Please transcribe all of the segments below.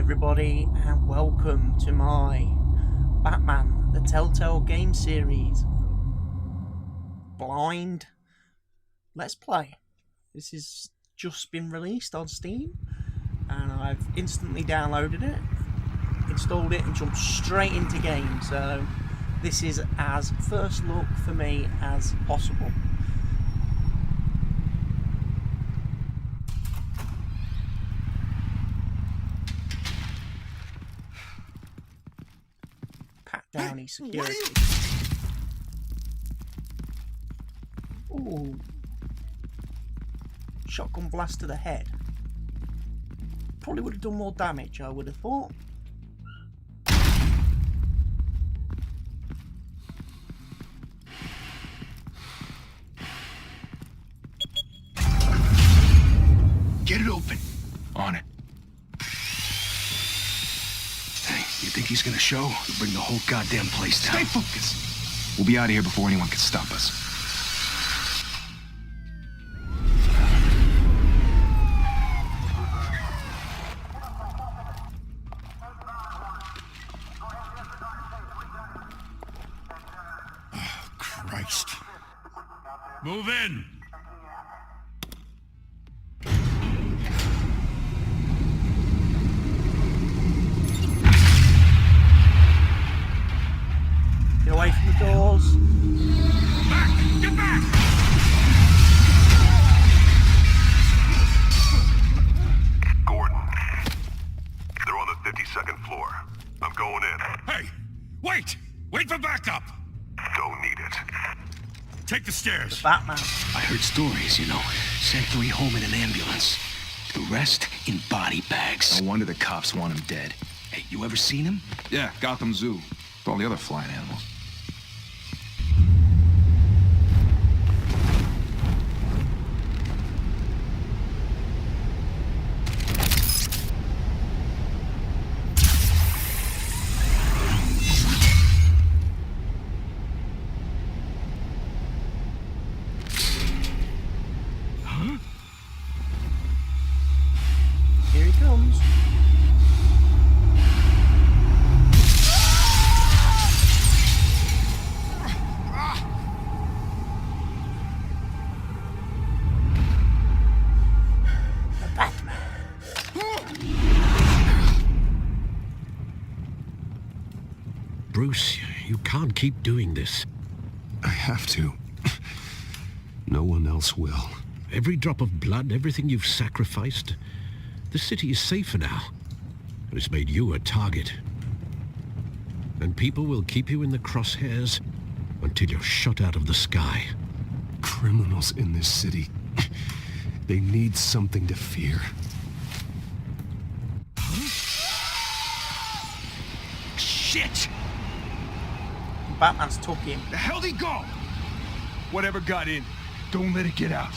everybody, and welcome to my Batman, the Telltale game series blind Let's Play. This has just been released on Steam, and I've instantly downloaded it, installed it, and jumped straight into game. So this is as first look for me as possible. Downey security. Ooh. Shotgun blast to the head. Probably would have done more damage, I would have thought. Get it open. On it. You think he's gonna show? We'll bring the whole goddamn place down. Stay focused. We'll be out of here before anyone can stop us. Oh, Christ. Move in! Away from the doors. Back! Get back! Gordon. They're on the 52nd floor. I'm going in. Hey! Wait! Wait for backup! Don't need it. Take the stairs. The Batman. I heard stories, you know. Sent 3 home in an ambulance. The rest in body bags. No wonder the cops want him dead. Hey, you ever seen him? Yeah, Gotham Zoo. With all the other flying animals. Here he comes. The Batman. Bruce, you can't keep doing this. I have to. No one else will. Every drop of blood, everything you've sacrificed. The city is safer now. It's made you a target. And people will keep you in the crosshairs until you're shot out of the sky. Criminals in this city. They need something to fear. Shit! Batman's took him. The hell'd he go? Whatever got in, don't let it get out.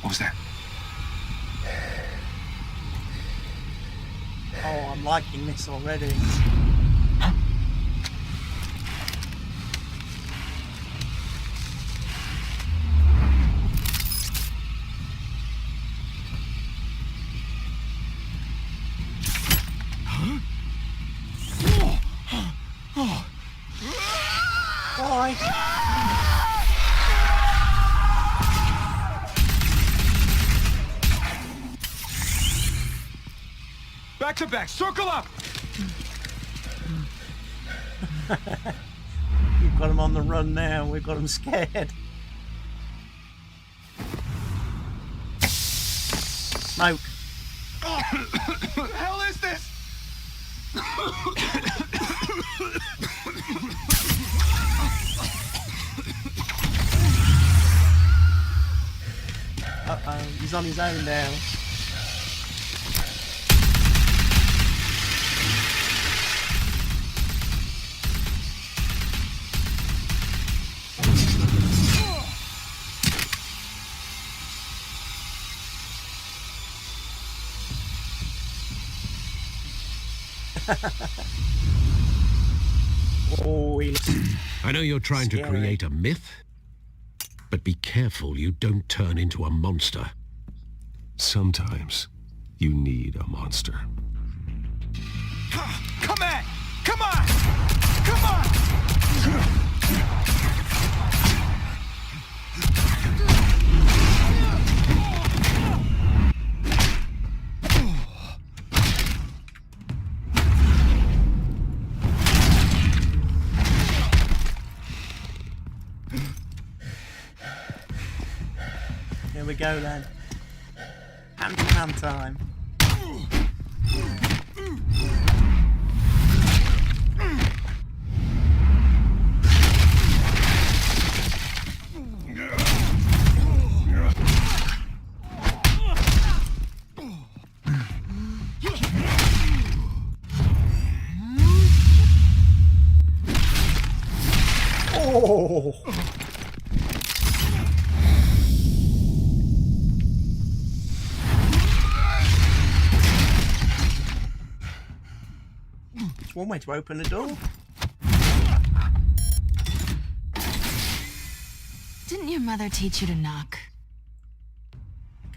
What was that? Oh, I'm liking this already. Bye. Back to back, circle up! We've got him on the run now. We've got him scared. Smoke. What the hell is this? Uh-oh, he's on his own now. Oh, he looks I know you're trying to scary. create a myth, but be careful you don't turn into a monster. Sometimes you need a monster. Come on! Come on! Come on! Here we go then. Hand in hand time. Oh! It's one way to open the door. Didn't your mother teach you to knock?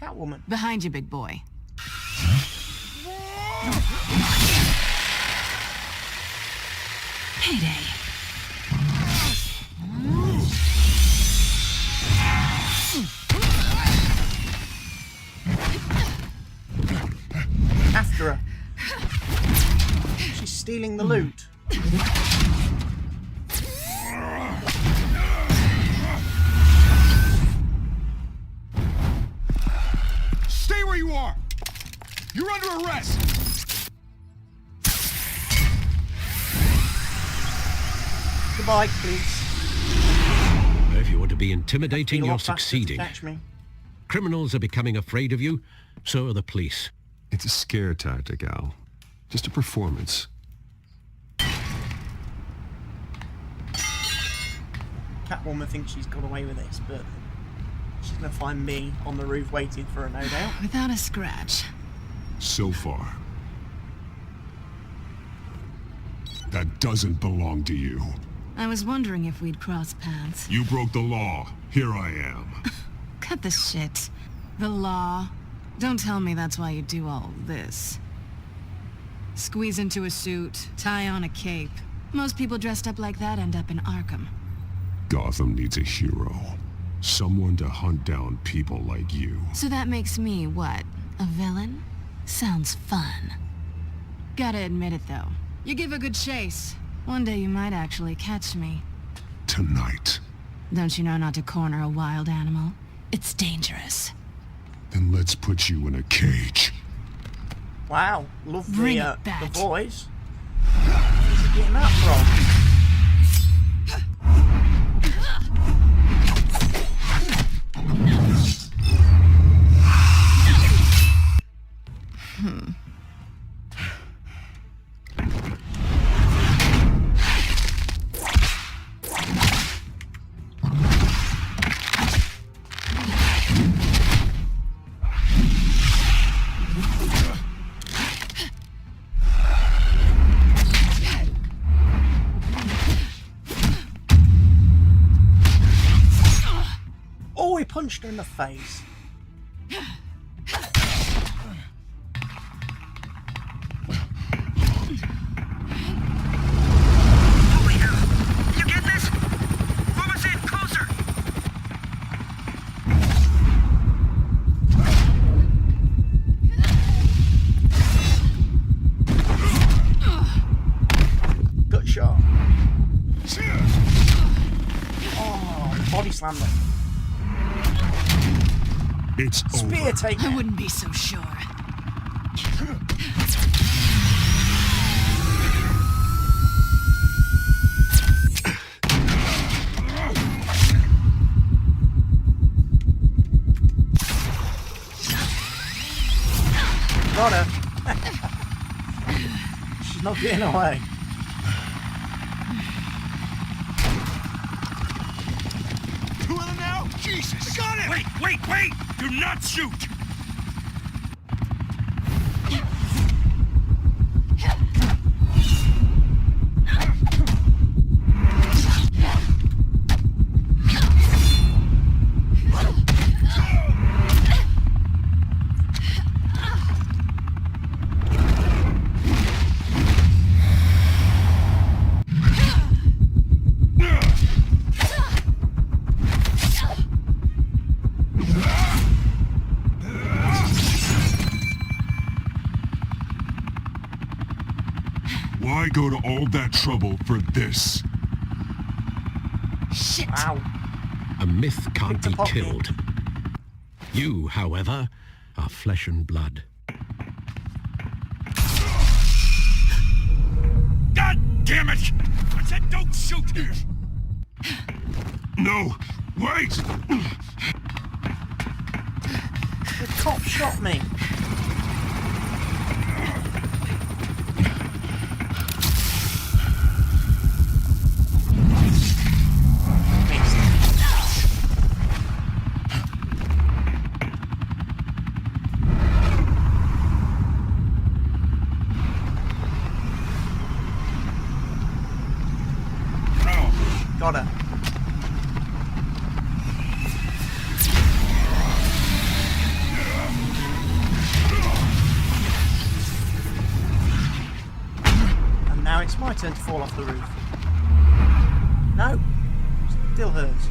Catwoman. Behind you, big boy. Heyday. After her. She's stealing the loot. Stay where you are! You're under arrest! Goodbye, please. If you want to be intimidating, Feel a you're lot faster to succeeding. catch me. Criminals are becoming afraid of you, so are the police. It's a scare tactic, Al. Just a performance. Catwoman thinks she's got away with this, but she's gonna find me on the roof waiting for her, no doubt. Without a scratch. So far. That doesn't belong to you. I was wondering if we'd cross paths. You broke the law. Here I am. Cut the shit. The law. Don't tell me that's why you do all this. Squeeze into a suit, tie on a cape. Most people dressed up like that end up in Arkham. Gotham needs a hero. Someone to hunt down people like you. So that makes me, what, a villain? Sounds fun. Gotta admit it, though. You give a good chase. One day you might actually catch me. Tonight. Don't you know not to corner a wild animal? It's dangerous. Then let's put you in a cage. Wow, love Bring the it back. voice. Where's he getting that from? Oh, he punched her in the face. You get this? Move us in, closer! Gut shot. Oh, body slammed her. It's Spear over. taker. I wouldn't be so sure. Got her. She's not getting away. Two of them now? Jesus! Got it! Wait! Do not shoot! Why go to all that trouble for this? Shit! Wow. A myth can't Picked a be pocket. killed. You, however, are flesh and blood. God damn it! I said don't shoot! No! Wait! The cop shot me. Got her. And now it's my turn to fall off the roof. No. Still hurts.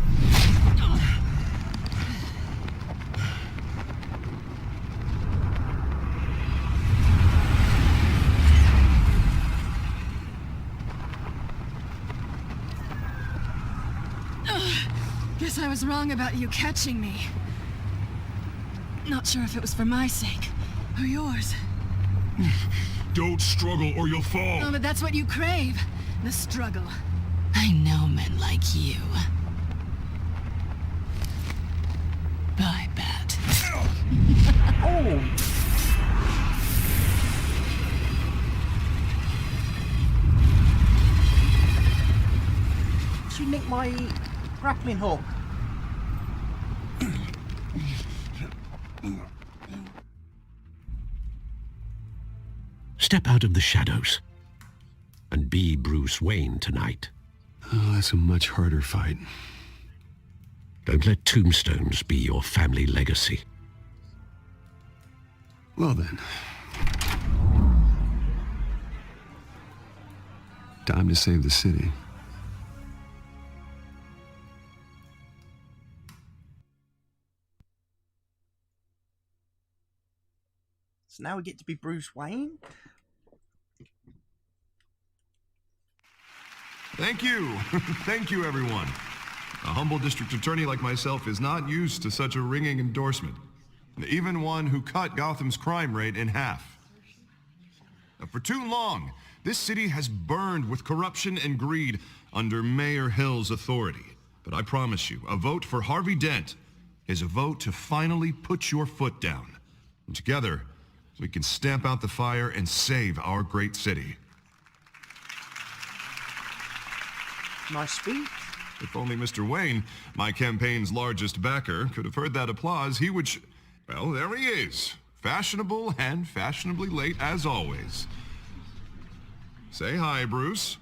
Guess I was wrong about you catching me. Not sure if it was for my sake or yours. Don't struggle or you'll fall! Oh, but that's what you crave. The struggle. I know men like you. Bye, Bat. Oh! She nicked my grappling hook. Step out of the shadows and be Bruce Wayne tonight. Oh, that's a much harder fight. Don't let tombstones be your family legacy. Well then. Time to save the city. So now we get to be Bruce Wayne. Thank you. Thank you, everyone. A humble district attorney like myself is not used to such a ringing endorsement. Even one who cut Gotham's crime rate in half. For too long, this city has burned with corruption and greed under Mayor Hill's authority. But I promise you, a vote for Harvey Dent is a vote to finally put your foot down. And together, we can stamp out the fire and save our great city. Nice speech. If only Mr. Wayne, my campaign's largest backer, could have heard that applause, he would well, there he is. Fashionable and fashionably late as always. Say hi, Bruce.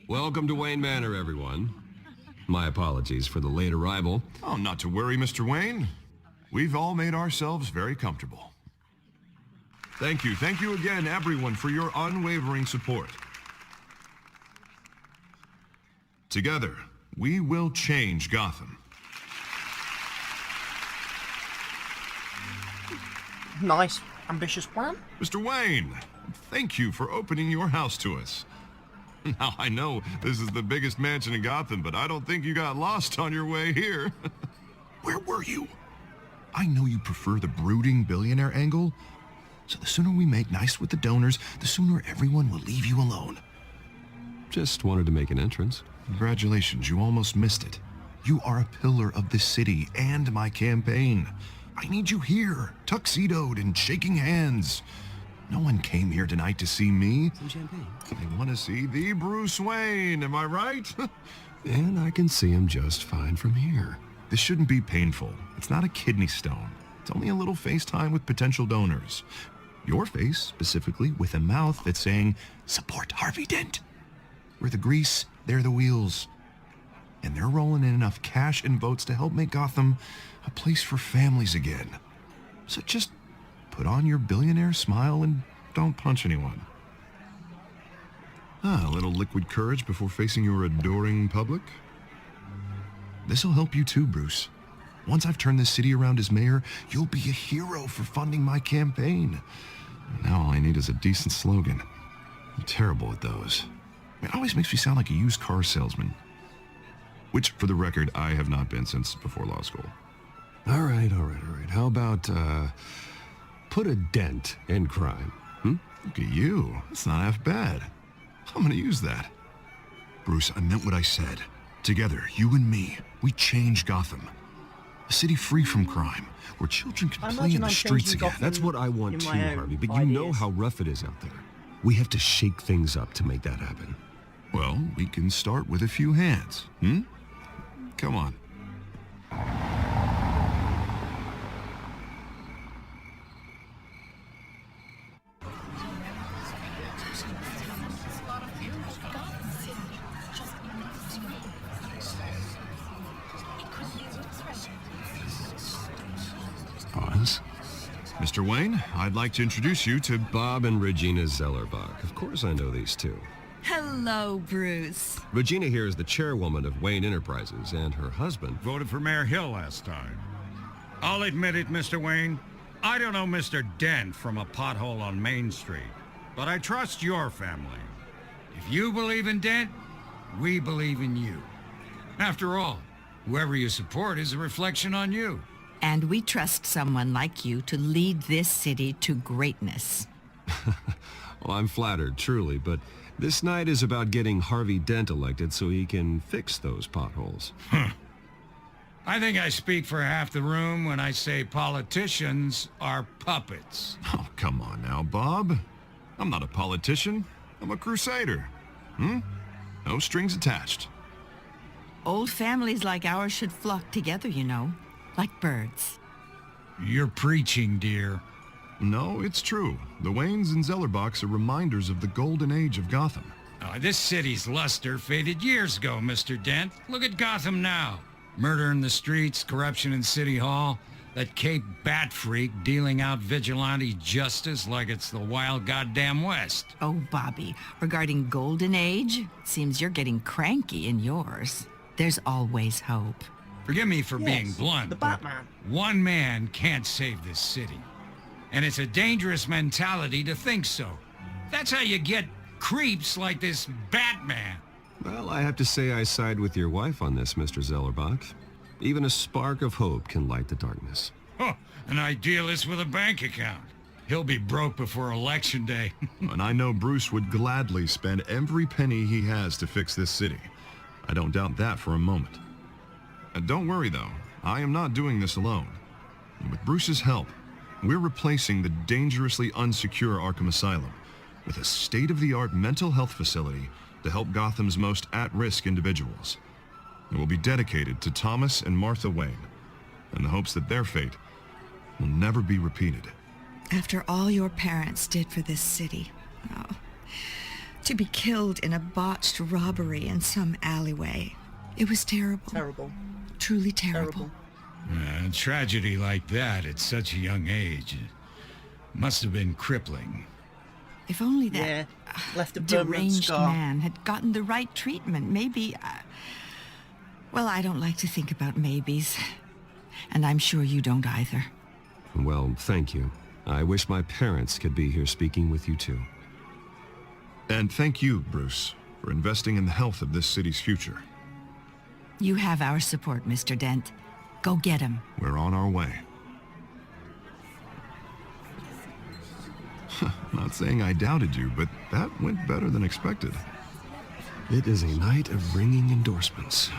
Welcome to Wayne Manor, everyone. My apologies for the late arrival. Oh, not to worry, Mr. Wayne. We've all made ourselves very comfortable. Thank you again, everyone, for your unwavering support. Together, we will change Gotham. Nice, ambitious plan. Mr. Wayne, thank you for opening your house to us. Now, I know this is the biggest mansion in Gotham, but I don't think you got lost on your way here. Where were you? I know you prefer the brooding billionaire angle, so the sooner we make nice with the donors, the sooner everyone will leave you alone. Just wanted to make an entrance. Congratulations, you almost missed it. You are a pillar of this city and my campaign. I need you here, tuxedoed and shaking hands. No one came here tonight to see me. Some champagne. They want to see the Bruce Wayne, am I right? And I can see him just fine from here. This shouldn't be painful. It's not a kidney stone. It's only a little FaceTime with potential donors. Your face, specifically, with a mouth that's saying, support Harvey Dent. We're the grease, they're the wheels. And they're rolling in enough cash and votes to help make Gotham a place for families again. So just put on your billionaire smile and don't punch anyone. A little liquid courage before facing your adoring public. This'll help you too, Bruce. Once I've turned this city around as mayor, you'll be a hero for funding my campaign. Now all I need is a decent slogan. I'm terrible at those. It always makes me sound like a used car salesman. Which, for the record, I have not been since before law school. All right. How about, put a dent in crime? Look at you. That's not half bad. I'm gonna use that. Bruce, I meant what I said. Together, you and me, we change Gotham. A city free from crime, where children can play in the streets again. That's what I want too, Harvey, but you know how rough it is out there. We have to shake things up to make that happen. Well, we can start with a few hands, Come on. Pause. Mr. Wayne, I'd like to introduce you to Bob and Regina Zellerbach. Of course I know these two. Hello, Bruce. Regina here is the chairwoman of Wayne Enterprises, and her husband... Voted for Mayor Hill last time. I'll admit it, Mr. Wayne. I don't know Mr. Dent from a pothole on Main Street, but I trust your family. If you believe in Dent, we believe in you. After all, whoever you support is a reflection on you. And we trust someone like you to lead this city to greatness. Well, I'm flattered, truly, but this night is about getting Harvey Dent elected so he can fix those potholes. I think I speak for half the room when I say politicians are puppets. Oh, come on now, Bob. I'm not a politician. I'm a crusader. No strings attached. Old families like ours should flock together, you know, like birds. You're preaching, dear. No, it's true. The Waynes and Zellerbachs are reminders of the golden age of Gotham. This city's luster faded years ago, Mr. Dent. Look at Gotham now. Murder in the streets, corruption in City Hall, that Cape Bat freak dealing out vigilante justice like it's the wild goddamn West. Oh, Bobby, regarding Golden Age, seems you're getting cranky in yours. There's always hope. Forgive me for being blunt, the but Batman. one man can't save this city. And it's a dangerous mentality to think so. That's how you get creeps like this Batman. Well, I have to say I side with your wife on this, Mr. Zellerbach. Even a spark of hope can light the darkness. Oh, an idealist with a bank account. He'll be broke before Election Day. And I know Bruce would gladly spend every penny he has to fix this city. I don't doubt that for a moment. And don't worry, though. I am not doing this alone. And with Bruce's help, we're replacing the dangerously unsecure Arkham Asylum with a state-of-the-art mental health facility to help Gotham's most at-risk individuals. It will be dedicated to Thomas and Martha Wayne, in the hopes that their fate will never be repeated. After all your parents did for this city, to be killed in a botched robbery in some alleyway, it was terrible. Terrible. Truly terrible. A tragedy like that at such a young age must have been crippling. If only that Yeah, left a permanent deranged scar. man had gotten the right treatment, maybe... well, I don't like to think about maybes. And I'm sure you don't either. Well, thank you. I wish my parents could be here speaking with you too. And thank you, Bruce, for investing in the health of this city's future. You have our support, Mr. Dent. Go get him. We're on our way. Not saying I doubted you, but that went better than expected. It is a night of ringing endorsements.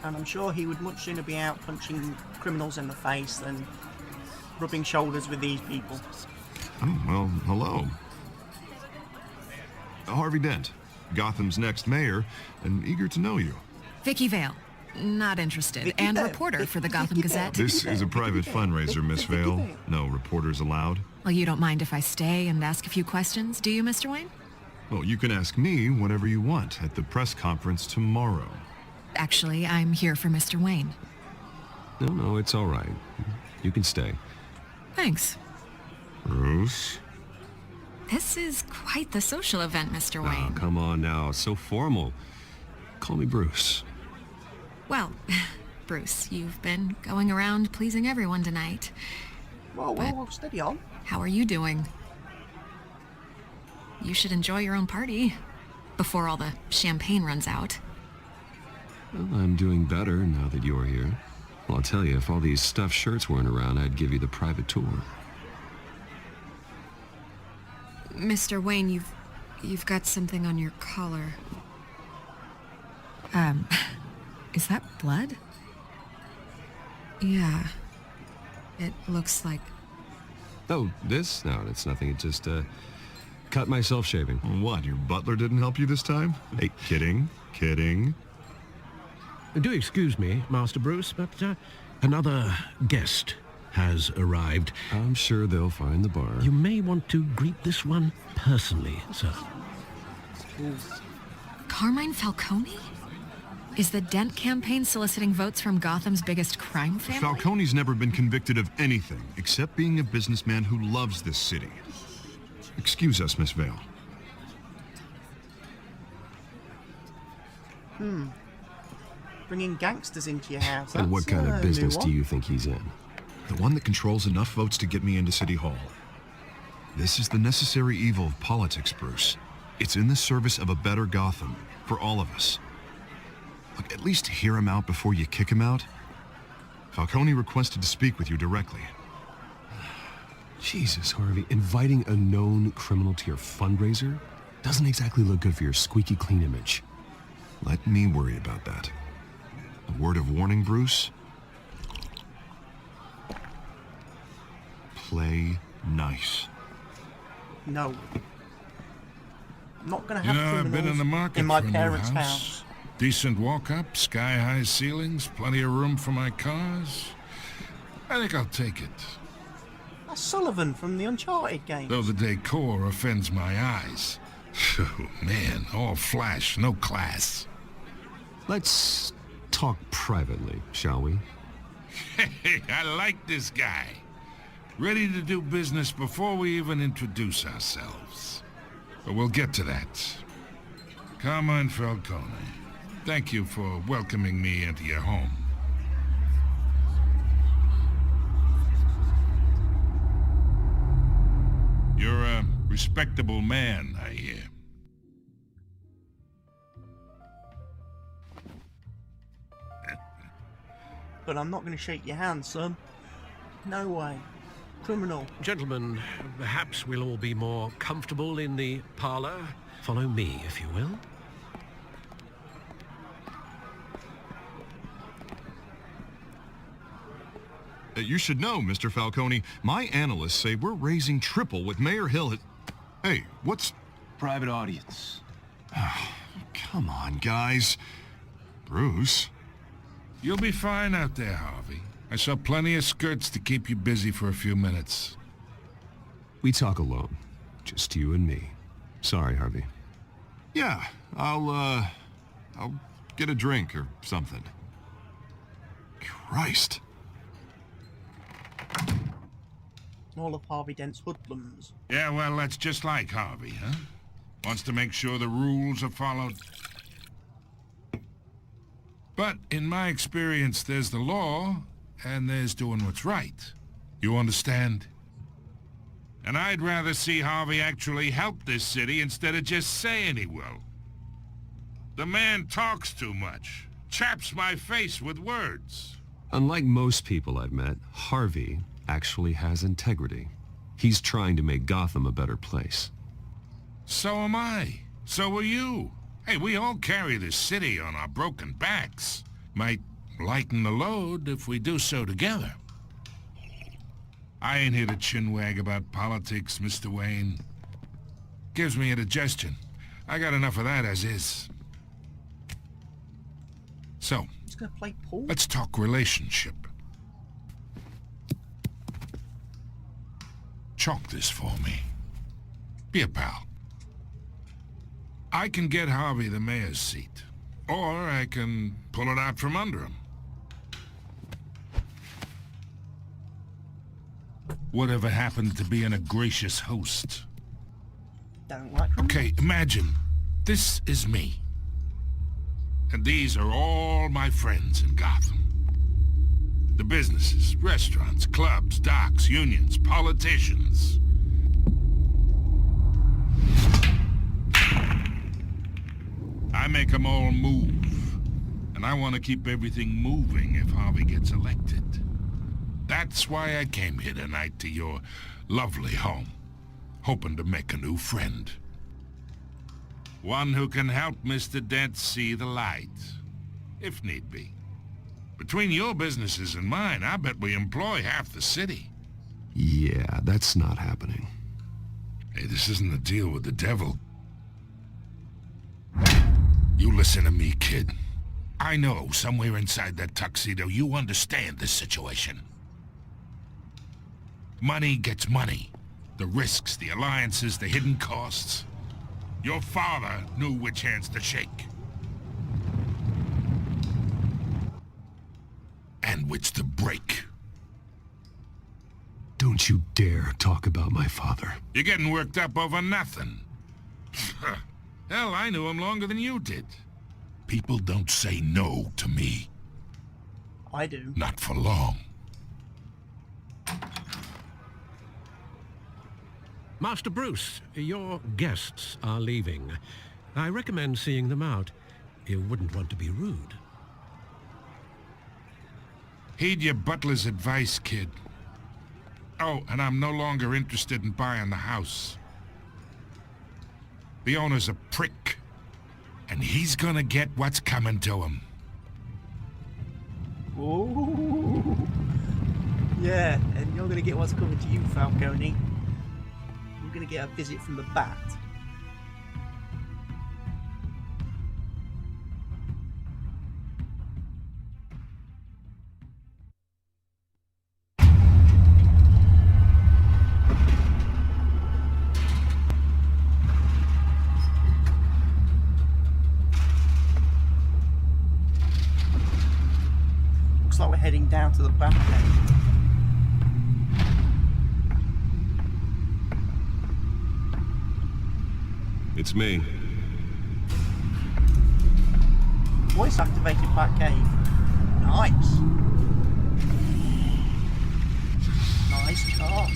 And I'm sure he would much sooner be out punching criminals in the face than rubbing shoulders with these people. Oh, well, hello. Harvey Dent, Gotham's next mayor, and eager to know you. Vicky Vale. Not interested. Vicky And Vale. reporter for the Gotham Vicky Vale. Gazette. This is a private fundraiser, Miss Vale. No reporters allowed. Well, you don't mind if I stay and ask a few questions, do you, Mr. Wayne? Well, you can ask me whatever you want at the press conference tomorrow. Actually, I'm here for Mr. Wayne. No, it's all right. You can stay. Thanks. Bruce? This is quite the social event, Mr. Oh, Wayne. come on now. So formal. Call me Bruce. Well, Bruce, you've been going around pleasing everyone tonight. Whoa, steady on. How are you doing? You should enjoy your own party before all the champagne runs out. Well, I'm doing better now that you're here. Well, I'll tell you, if all these stuffed shirts weren't around, I'd give you the private tour. Mr. Wayne, you've got something on your collar. Is that blood? Yeah. It looks like... Oh, this? No, it's nothing. It just, cut myself shaving. What, your butler didn't help you this time? Hey, kidding. Do excuse me, Master Bruce, but another guest has arrived. I'm sure they'll find the bar. You may want to greet this one personally, sir. Carmine Falcone? Is the Dent campaign soliciting votes from Gotham's biggest crime family? Falcone's never been convicted of anything except being a businessman who loves this city. Excuse us, Miss Vale. Bringing gangsters into your house. And what kind of business do you think he's in? The one that controls enough votes to get me into City Hall. This is the necessary evil of politics, Bruce. It's in the service of a better Gotham, for all of us. Look, at least hear him out before you kick him out. Falcone requested to speak with you directly. Jesus, Harvey, inviting a known criminal to your fundraiser doesn't exactly look good for your squeaky clean image. Let me worry about that. A word of warning, Bruce. Play nice. No. I'm not going to have I've been in the market in my for a new parents' house. house. Decent walk-up, sky-high ceilings, plenty of room for my cars. I think I'll take it. That's Sullivan from the Uncharted games. Though the decor offends my eyes. Oh, man, all flash, no class. Let's talk privately, shall we? Hey, I like this guy. Ready to do business before we even introduce ourselves. But we'll get to that. Carmine Falcone, thank you for welcoming me into your home. You're a respectable man, I hear. But I'm not going to shake your hand, son. No way. Criminal. Gentlemen, perhaps we'll all be more comfortable in the parlor. Follow me, if you will. You should know, Mr. Falcone, my analysts say we're raising triple what Mayor Hill had... Hey, what's... Private audience. Come on, guys. Bruce. You'll be fine out there, Harvey. I saw plenty of skirts to keep you busy for a few minutes. We talk alone. Just you and me. Sorry, Harvey. Yeah, I'll get a drink or something. Christ. All of Harvey Dent's hoodlums. Yeah, well, that's just like Harvey, huh? Wants to make sure the rules are followed. But in my experience, there's the law, and there's doing what's right. You understand? And I'd rather see Harvey actually help this city instead of just saying he will. The man talks too much. Chaps my face with words. Unlike most people I've met, Harvey actually has integrity. He's trying to make Gotham a better place. So am I. So are you. Hey, we all carry this city on our broken backs. Might lighten the load if we do so together. I ain't here to chinwag about politics, Mr. Wayne. Gives me indigestion. I got enough of that as is. So, He's gonna play pool. let's talk relationship. Chalk this for me. Be a pal. I can get Harvey the mayor's seat, or I can pull it out from under him. Whatever happened to being a gracious host? Don't like him. Okay, imagine this is me. And these are all my friends in Gotham. The businesses, restaurants, clubs, docks, unions, politicians. I make them all move. And I want to keep everything moving if Harvey gets elected. That's why I came here tonight to your lovely home, hoping to make a new friend. One who can help Mr. Dent see the light, if need be. Between your businesses and mine, I bet we employ half the city. Yeah, that's not happening. Hey, this isn't a deal with the devil. You listen to me, kid. I know somewhere inside that tuxedo you understand this situation. Money gets money. The risks, the alliances, the hidden costs. Your father knew which hands to shake. And which to break. Don't you dare talk about my father. You're getting worked up over nothing. Hell, I knew him longer than you did. People don't say no to me. I do. Not for long. Master Bruce, your guests are leaving. I recommend seeing them out. You wouldn't want to be rude. Heed your butler's advice, kid. Oh, and I'm no longer interested in buying the house. The owner's a prick, and he's gonna get what's coming to him. Ooh. Yeah, and you're gonna get what's coming to you, Falcone. You're gonna get a visit from the Bat. Looks like we're heading down to the Bat then. It's me. Voice activated Batcave. Nice. Nice car.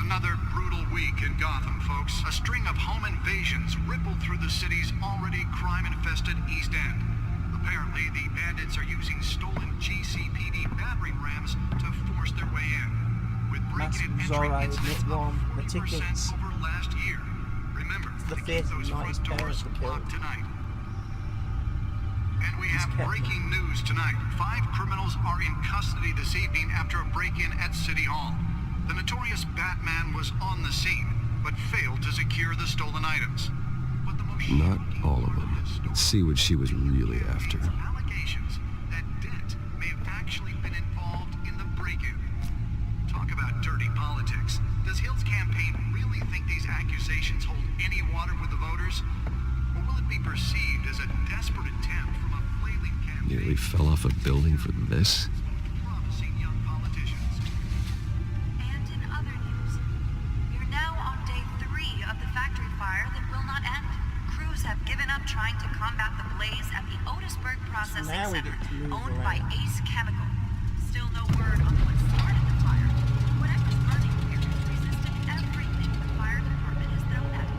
Another brutal week in Gotham, folks. A string of home invasions rippled through the city's already crime-infested East End. Apparently, the bandits are using stolen GCPD battering rams to force their way in, with break-in and entry incidents up 40% over last year. Remember, the to keep those front doors locked tonight. And we have breaking news tonight. 5 criminals are in custody this evening after a break-in at City Hall. The notorious Batman was on the scene, but failed to secure the stolen items. But the most Not all of them. Let's see what she was really after. allegations that Dent may have actually been involved in the break-in. Talk about dirty politics. Does Hill's campaign really think these accusations hold any water with the voters? Or will it be perceived as a desperate attempt from a flailing campaign? Nearly fell off a building for this. Promising young politicians. And in other news, we're now on day 3 of the factory fire that will not end. Crews have given up trying to combat the blaze at the Otisburg Processing Center, owned by Ace Chemical. Still no word on what started the fire. Whatever's burning here has resisted everything the fire department has thrown at it.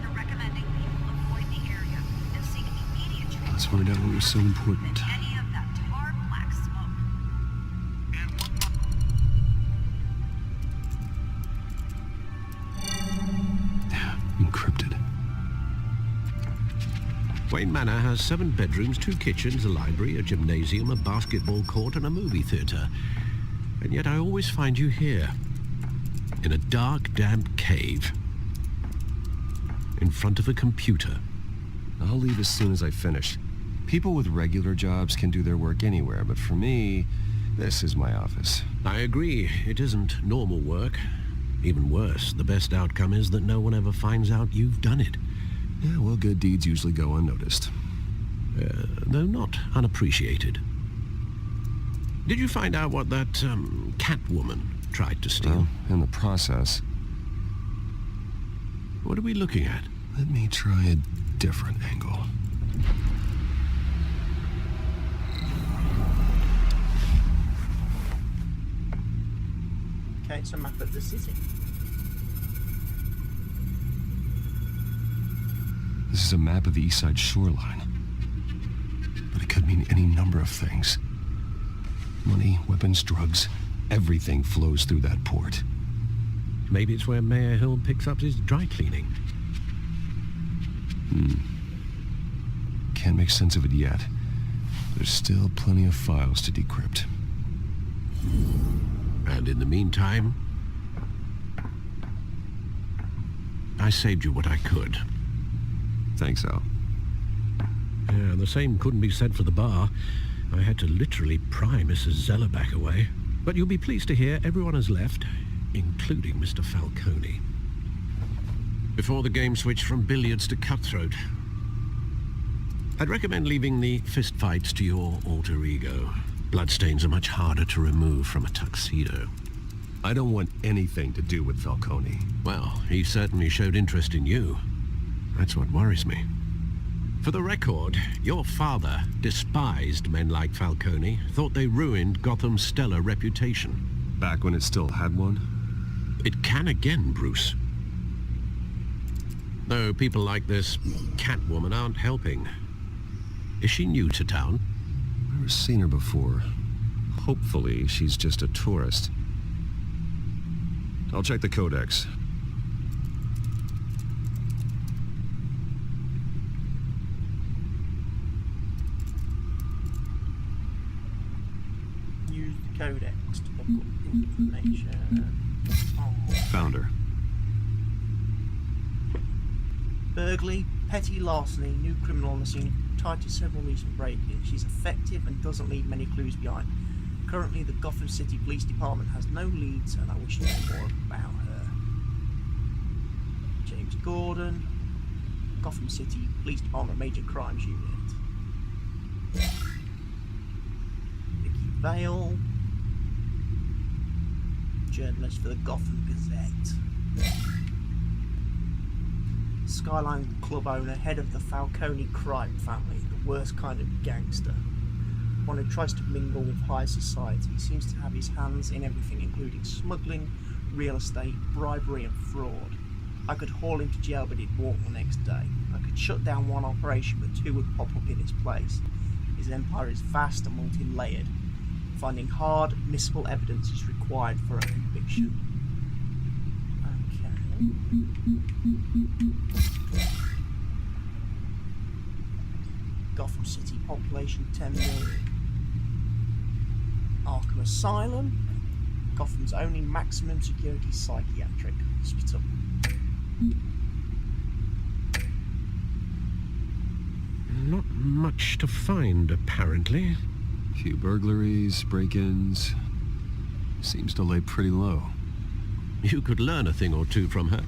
They're recommending people avoid the area and seek immediate treatment. Let's find out what was so important. Any of that tar black smoke. Encrypted. Wayne Manor has 7 bedrooms, 2 kitchens, a library, a gymnasium, a basketball court, and a movie theater. And yet I always find you here, in a dark, damp cave, in front of a computer. I'll leave as soon as I finish. People with regular jobs can do their work anywhere, but for me, this is my office. I agree. It isn't normal work. Even worse, the best outcome is that no one ever finds out you've done it. Yeah, well, good deeds usually go unnoticed. though not unappreciated. Did you find out what that cat woman tried to steal? Well, in the process. What are we looking at? Let me try a different angle. Okay, it's a map of the city. This is a map of the east side shoreline. But it could mean any number of things. Money, weapons, drugs, everything flows through that port. Maybe it's where Mayor Hill picks up his dry cleaning. Can't make sense of it yet. There's still plenty of files to decrypt. And in the meantime, I saved you what I could. Thanks, Al. Yeah, the same couldn't be said for the bar. I had to literally pry Mrs. Zellerback away. But you'll be pleased to hear everyone has left, including Mr. Falcone. Before the game switched from billiards to cutthroat. I'd recommend leaving the fistfights to your alter ego. Bloodstains are much harder to remove from a tuxedo. I don't want anything to do with Falcone. Well, he certainly showed interest in you. That's what worries me. For the record, your father despised men like Falcone, thought they ruined Gotham's stellar reputation. Back when it still had one? It can again, Bruce. Though people like this Catwoman aren't helping. Is she new to town? Never seen her before. Hopefully, she's just a tourist. I'll check the codex. Use the codex to look up information. Found her. Burglary, petty larceny, new criminal on the scene, tied to several recent break-ins. She's effective and doesn't leave many clues behind. Currently, the Gotham City Police Department has no leads, and I wish to know more about her. James Gordon, Gotham City Police Department Major Crimes Unit. Vicky Vale, journalist for the Gotham Gazette. Skyline Club owner, head of the Falcone crime family, the worst kind of gangster. One who tries to mingle with high society. He seems to have his hands in everything, including smuggling, real estate, bribery and fraud. I could haul him to jail, but he'd walk the next day. I could shut down one operation, but two would pop up in its place. His empire is vast and multi-layered. Finding hard, admissible evidence is required for a conviction. Gotham City population 10 million. Arkham Asylum, Gotham's only maximum security psychiatric hospital. Not much to find, apparently. Few burglaries, break-ins. Seems to lay pretty low. You could learn a thing or two from her.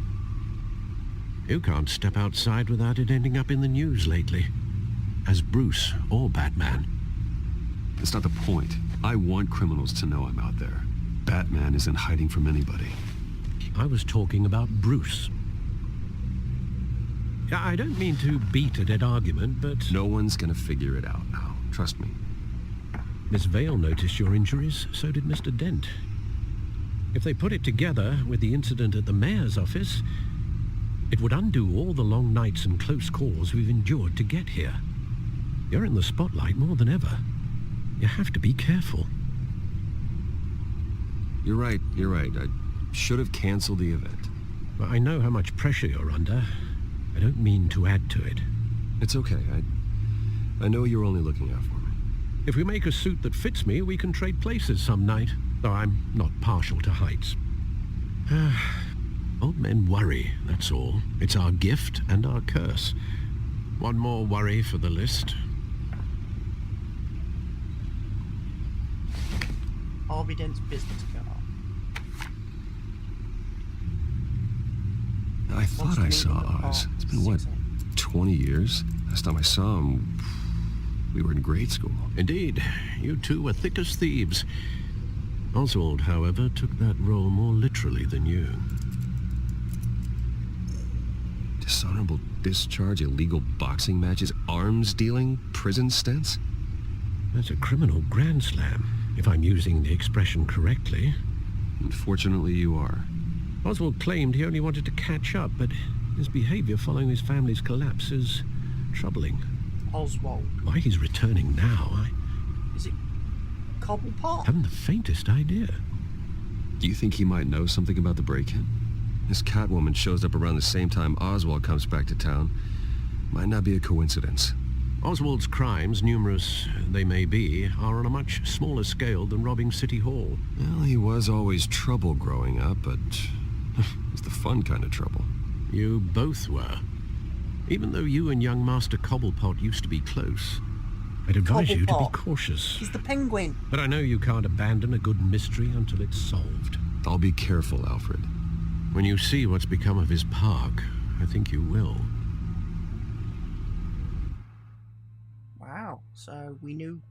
You can't step outside without it ending up in the news lately. As Bruce or Batman. That's not the point. I want criminals to know I'm out there. Batman isn't hiding from anybody. I was talking about Bruce. I don't mean to beat a dead argument, but... No one's gonna figure it out now. Trust me. Miss Vale noticed your injuries, so did Mr. Dent. If they put it together with the incident at the mayor's office, it would undo all the long nights and close calls we've endured to get here. You're in the spotlight more than ever. You have to be careful. You're right. I should have canceled the event. Well, I know how much pressure you're under. I don't mean to add to it. It's okay. I know you're only looking out for me. If we make a suit that fits me, we can trade places some night. Though I'm not partial to heights. Old men worry, that's all. It's our gift and our curse. One more worry for the list. Harvey Dent's business card. I thought I saw Oz. It's been, what, 20 years? Last time I saw him... We were in grade school. Indeed, you two were thick as thieves. Oswald, however, took that role more literally than you. Dishonorable discharge, illegal boxing matches, arms dealing, prison stints? That's a criminal grand slam, if I'm using the expression correctly. Unfortunately, you are. Oswald claimed he only wanted to catch up, but his behavior following his family's collapse is troubling. Oswald. Why he's returning now, Is it Cobblepot? haven't the faintest idea. Do you think he might know something about the break-in? This Catwoman shows up around the same time Oswald comes back to town. Might not be a coincidence. Oswald's crimes, numerous they may be, are on a much smaller scale than robbing City Hall. Well, he was always trouble growing up, but it's the fun kind of trouble. You both were. Even though you and young Master Cobblepot used to be close, I'd advise you to be Cobblepot. cautious. He's the Penguin. But I know you can't abandon a good mystery until it's solved. I'll be careful, Alfred. When you see what's become of his park, I think you will. Wow, so we knew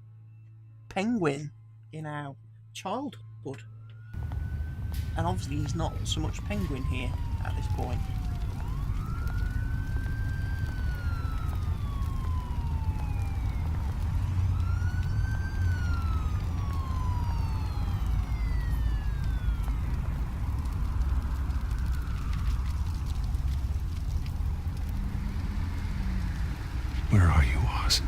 Penguin in our childhood. And obviously he's not so much Penguin here at this point. Where are you, Oz?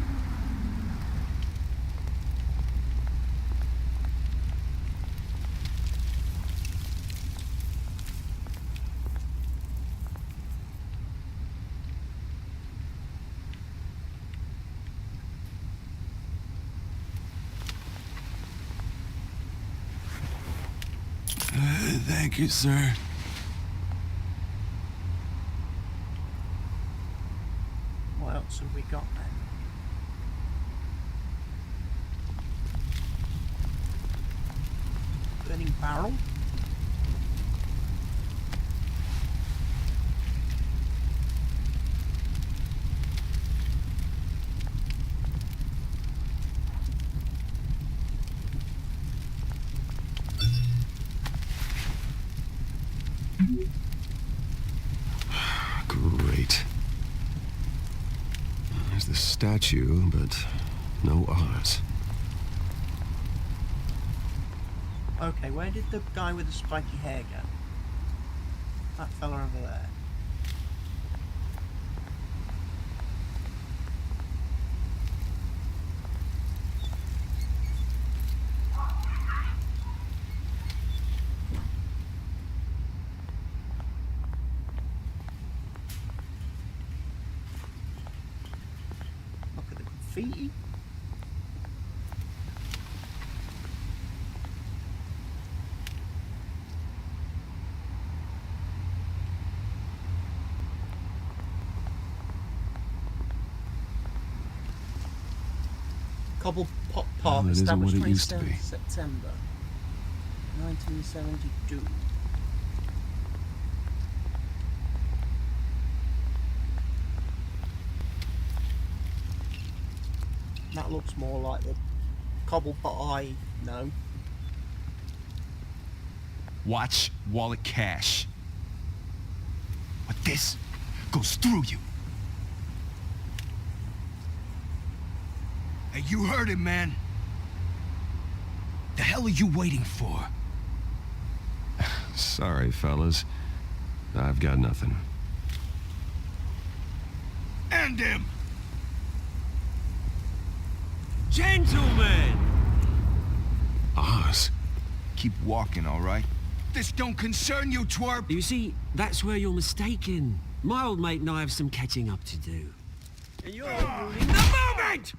Thank you, sir. What else have we got then? Burning barrel? Great. There's the statue, but no Oz. Okay, where did the guy with the spiky hair go? That fella over there. Look at the graffiti. Cobblepot Park, Well, it isn't established what it used to 27th be. September 1972. That looks more like the Cobblepot I know. Watch wallet cash. But this goes through you. Hey, you heard him, man. The hell are you waiting for? Sorry, fellas. I've got nothing. End him! Gentlemen! Oz? Keep walking, all right? This don't concern you, twerp! You see, that's where you're mistaken. My old mate and I have some catching up to do. And you're ruining the moment!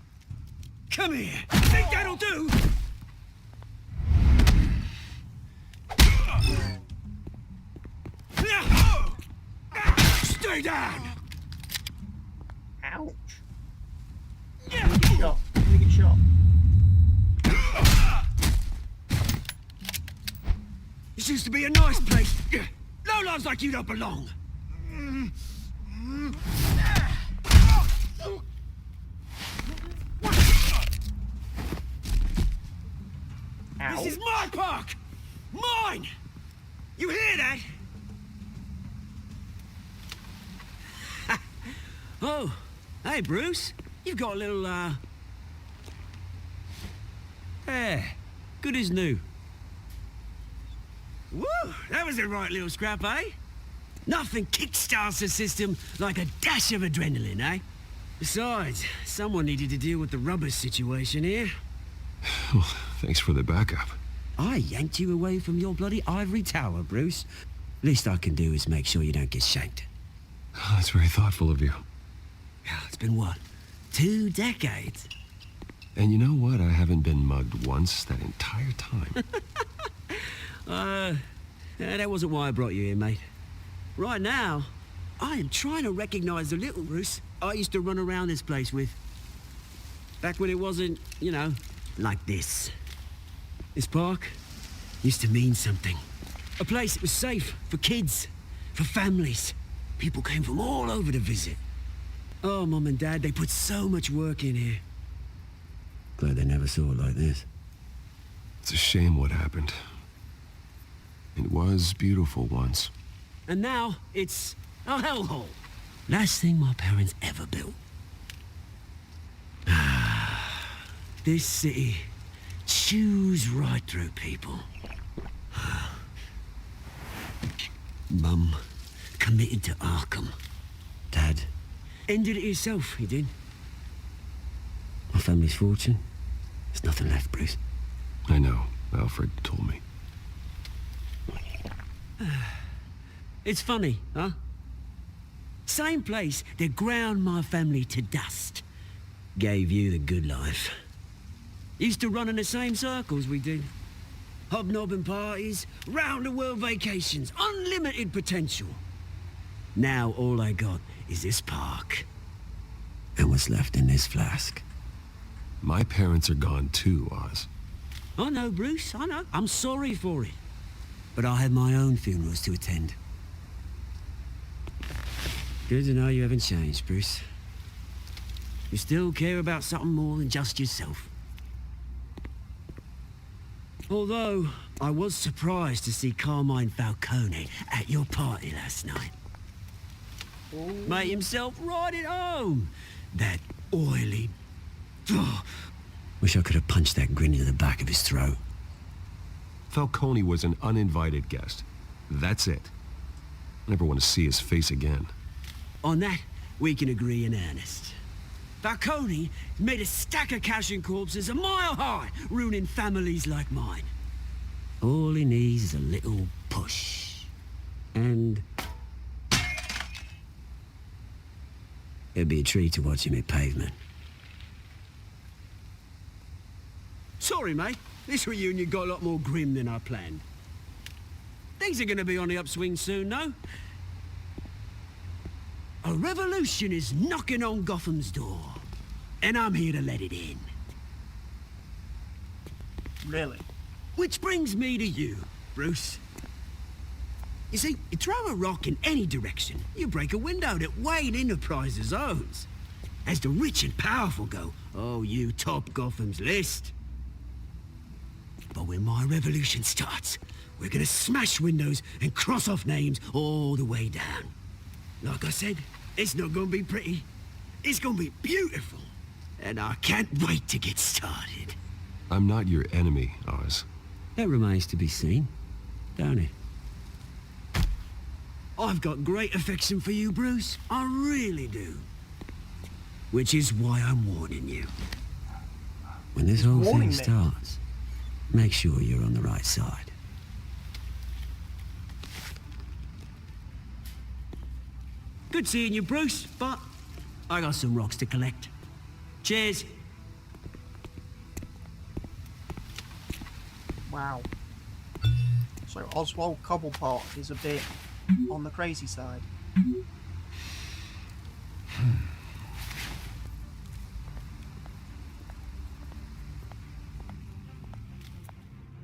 Come here! Think that'll do? Stay down! Ouch. Let me get shot. Let me get shot. This used to be a nice place. Lowlifes like you don't belong. This is my park! Mine! You hear that? Oh, hey, Bruce. You've got a little, Yeah, good as new. Woo! That was a right little scrap, eh? Nothing kickstarts the system like a dash of adrenaline, eh? Besides, someone needed to deal with the rubber situation here. Well, thanks for the backup. I yanked you away from your bloody ivory tower, Bruce. Least I can do is make sure you don't get shanked. Oh, that's very thoughtful of you. It's been what? 2 decades? And you know what? I haven't been mugged once that entire time. That wasn't why I brought you here, mate. Right now, I am trying to recognize the little Bruce I used to run around this place with. Back when it wasn't, you know, like this. This park used to mean something. A place that was safe for kids, for families. People came from all over to visit. Oh, Mum and Dad, they put so much work in here. Glad they never saw it like this. It's a shame what happened. It was beautiful once. And now, it's a hellhole. Last thing my parents ever built. This city chews right through people. Mum committed to Arkham. Dad ended it himself, he did. My family's fortune. There's nothing left, Bruce. I know. Alfred told me. It's funny, huh? Same place that ground my family to dust. Gave you the good life. Used to run in the same circles we did. Hobnobbing parties, round-the-world vacations, unlimited potential. Now all I got is this park. And what's left in this flask. My parents are gone too, Oz. I know, Bruce, I know. I'm sorry for it. But I have my own funerals to attend. Good to know you haven't changed, Bruce. You still care about something more than just yourself. Although, I was surprised to see Carmine Falcone at your party last night. Made himself right at home. That oily... Wish I could have punched that grin into the back of his throat. Falcone was an uninvited guest. That's it. I never want to see his face again. On that, we can agree in earnest. Falcone made a stack of cash and corpses a mile high, ruining families like mine. All he needs is a little push. And... it'd be a treat to watch him hit pavement. Sorry, mate. This reunion got a lot more grim than I planned. Things are gonna be on the upswing soon, no? A revolution is knocking on Gotham's door. And I'm here to let it in. Really? Which brings me to you, Bruce. You see, you throw a rock in any direction, you break a window that Wayne Enterprises owns. As the rich and powerful go, oh, you top Gotham's list. But when my revolution starts, we're gonna smash windows and cross off names all the way down. Like I said, it's not gonna be pretty. It's gonna be beautiful. And I can't wait to get started. I'm not your enemy, Oz. That remains to be seen, don't it? I've got great affection for you, Bruce. I really do. Which is why I'm warning you. When this whole thing starts, make sure you're on the right side. Good seeing you, Bruce, but I got some rocks to collect. Cheers. Wow. So Oswald Cobblepot is a bit on the crazy side.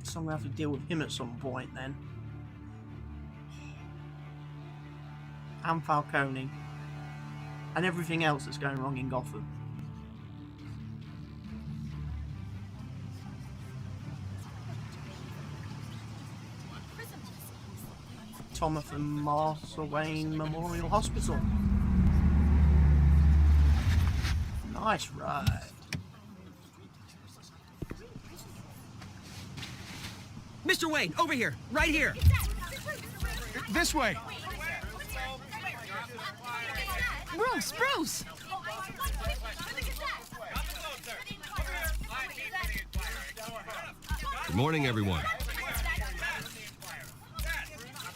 So I'm gonna have to deal with him at some point then. And Falcone. And everything else that's going wrong in Gotham. Thomas and Martha Wayne Memorial Hospital. Nice ride. Mr. Wayne, over here, right here. This way. Bruce! Good morning, everyone.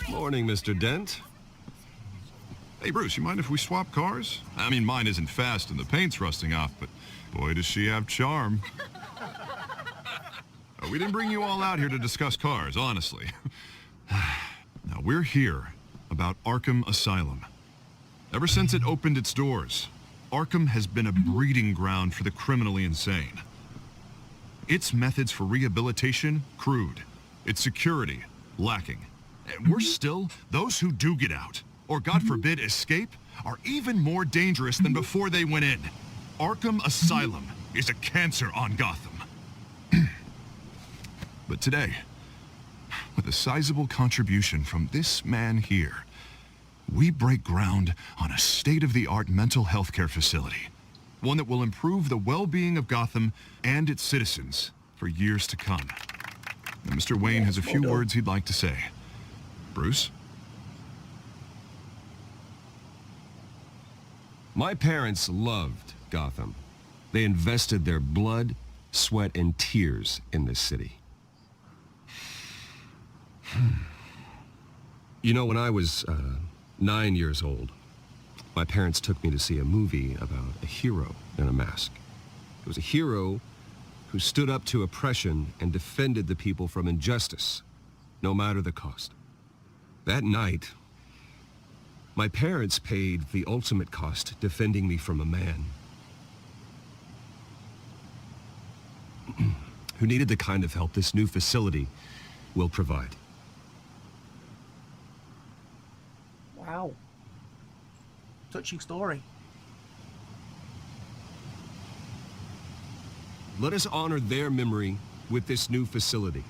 Morning, Mr. Dent. Hey, Bruce, you mind if we swap cars? I mean, mine isn't fast and the paint's rusting off, but boy, does she have charm. We didn't bring you all out here to discuss cars, honestly. Now, we're here about Arkham Asylum. Ever since it opened its doors, Arkham has been a breeding ground for the criminally insane. Its methods for rehabilitation, crude. Its security, lacking. And worse still, those who do get out, or God forbid escape, are even more dangerous than before they went in. Arkham Asylum is a cancer on Gotham. But today, with a sizable contribution from this man here, we break ground on a state-of-the-art mental health care facility. One that will improve the well-being of Gotham and its citizens for years to come. And Mr. Wayne has a few words he'd like to say. Bruce? My parents loved Gotham. They invested their blood, sweat, and tears in this city. You know, when I was 9 years old, my parents took me to see a movie about a hero in a mask. It was a hero who stood up to oppression and defended the people from injustice, no matter the cost. That night, my parents paid the ultimate cost defending me from a man who needed the kind of help this new facility will provide. Wow. Touching story. Let us honor their memory with this new facility,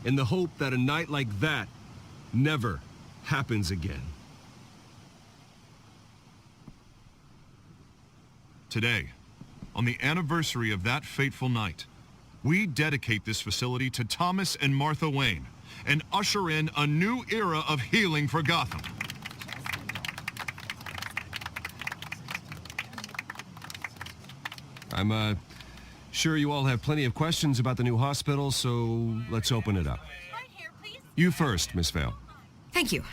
in the hope that a night like that never happens again. Today, on the anniversary of that fateful night, we dedicate this facility to Thomas and Martha Wayne and usher in a new era of healing for Gotham. I'm sure you all have plenty of questions about the new hospital, so let's open it up. You first, Miss Vale. Thank you.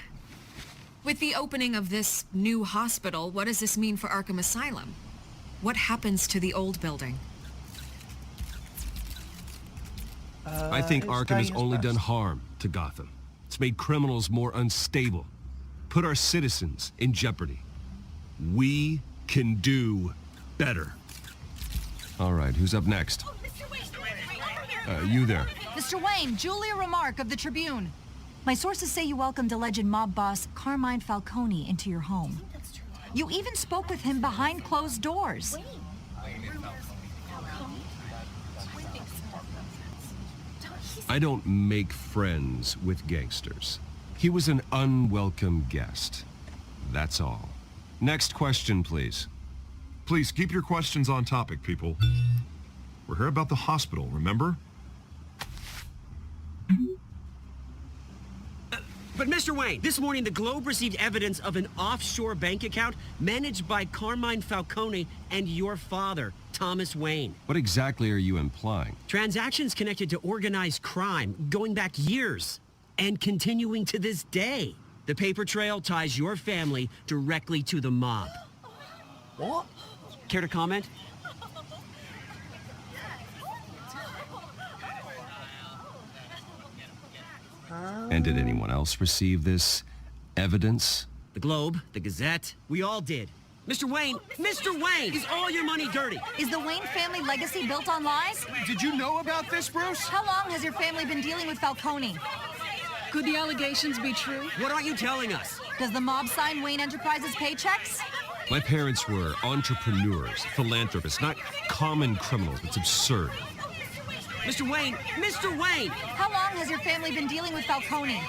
With the opening of this new hospital, what does this mean for Arkham Asylum? What happens to the old building? I think Arkham has only done harm to Gotham. It's made criminals more unstable, put our citizens in jeopardy. We can do better. All right, who's up next? You there. Mr. Wayne, Julia Remark of the Tribune. My sources say you welcomed alleged mob boss Carmine Falcone into your home. You even spoke with him behind closed doors. I don't make friends with gangsters. He was an unwelcome guest. That's all. Next question, please. Please keep your questions on topic, people. We're here about the hospital, remember? But Mr. Wayne, this morning the Globe received evidence of an offshore bank account managed by Carmine Falcone and your father, Thomas Wayne. What exactly are you implying? Transactions connected to organized crime going back years and continuing to this day. The paper trail ties your family directly to the mob. What? Care to comment? And did anyone else receive this evidence? The Globe, the Gazette, we all did. Mr. Wayne, is all your money dirty? Is the Wayne family legacy built on lies? Did you know about this, Bruce? How long has your family been dealing with Falcone? Could the allegations be true? What aren't you telling us? Does the mob sign Wayne Enterprises paychecks? My parents were entrepreneurs, philanthropists, not common criminals. It's absurd. Mr. Wayne! How long has your family been dealing with Falcone?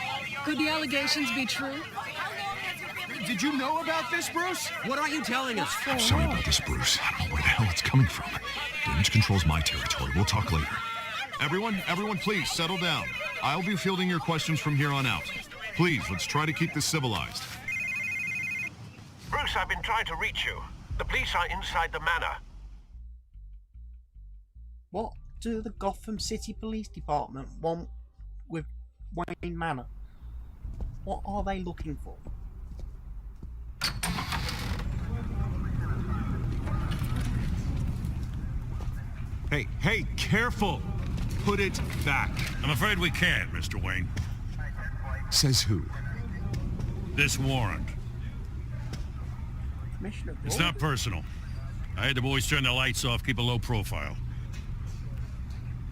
Could the allegations be true? Did you know about this, Bruce? What aren't you telling us? I'm sorry about this, Bruce. I don't know where the hell it's coming from. Damage control's my territory. We'll talk later. Everyone, please settle down. I'll be fielding your questions from here on out. Please, let's try to keep this civilized. Bruce, I've been trying to reach you. The police are inside the manor. What do the Gotham City Police Department want with Wayne Manor? What are they looking for? Hey, careful! Put it back. I'm afraid we can't, Mr. Wayne. Says who? This warrant. Commissioner It's not personal. I had the boys turn the lights off, keep a low profile.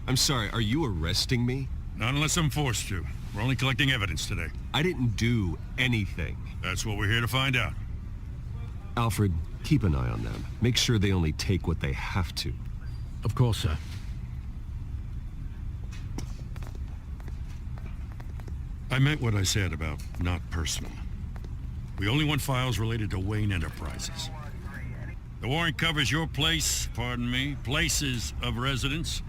I'm sorry, are you arresting me? Not unless I'm forced to. We're only collecting evidence today. I didn't do anything. That's what we're here to find out. Alfred, keep an eye on them. Make sure they only take what they have to. Of course, sir. I meant what I said about not personal. We only want files related to Wayne Enterprises. The warrant covers your place, pardon me, places of residence,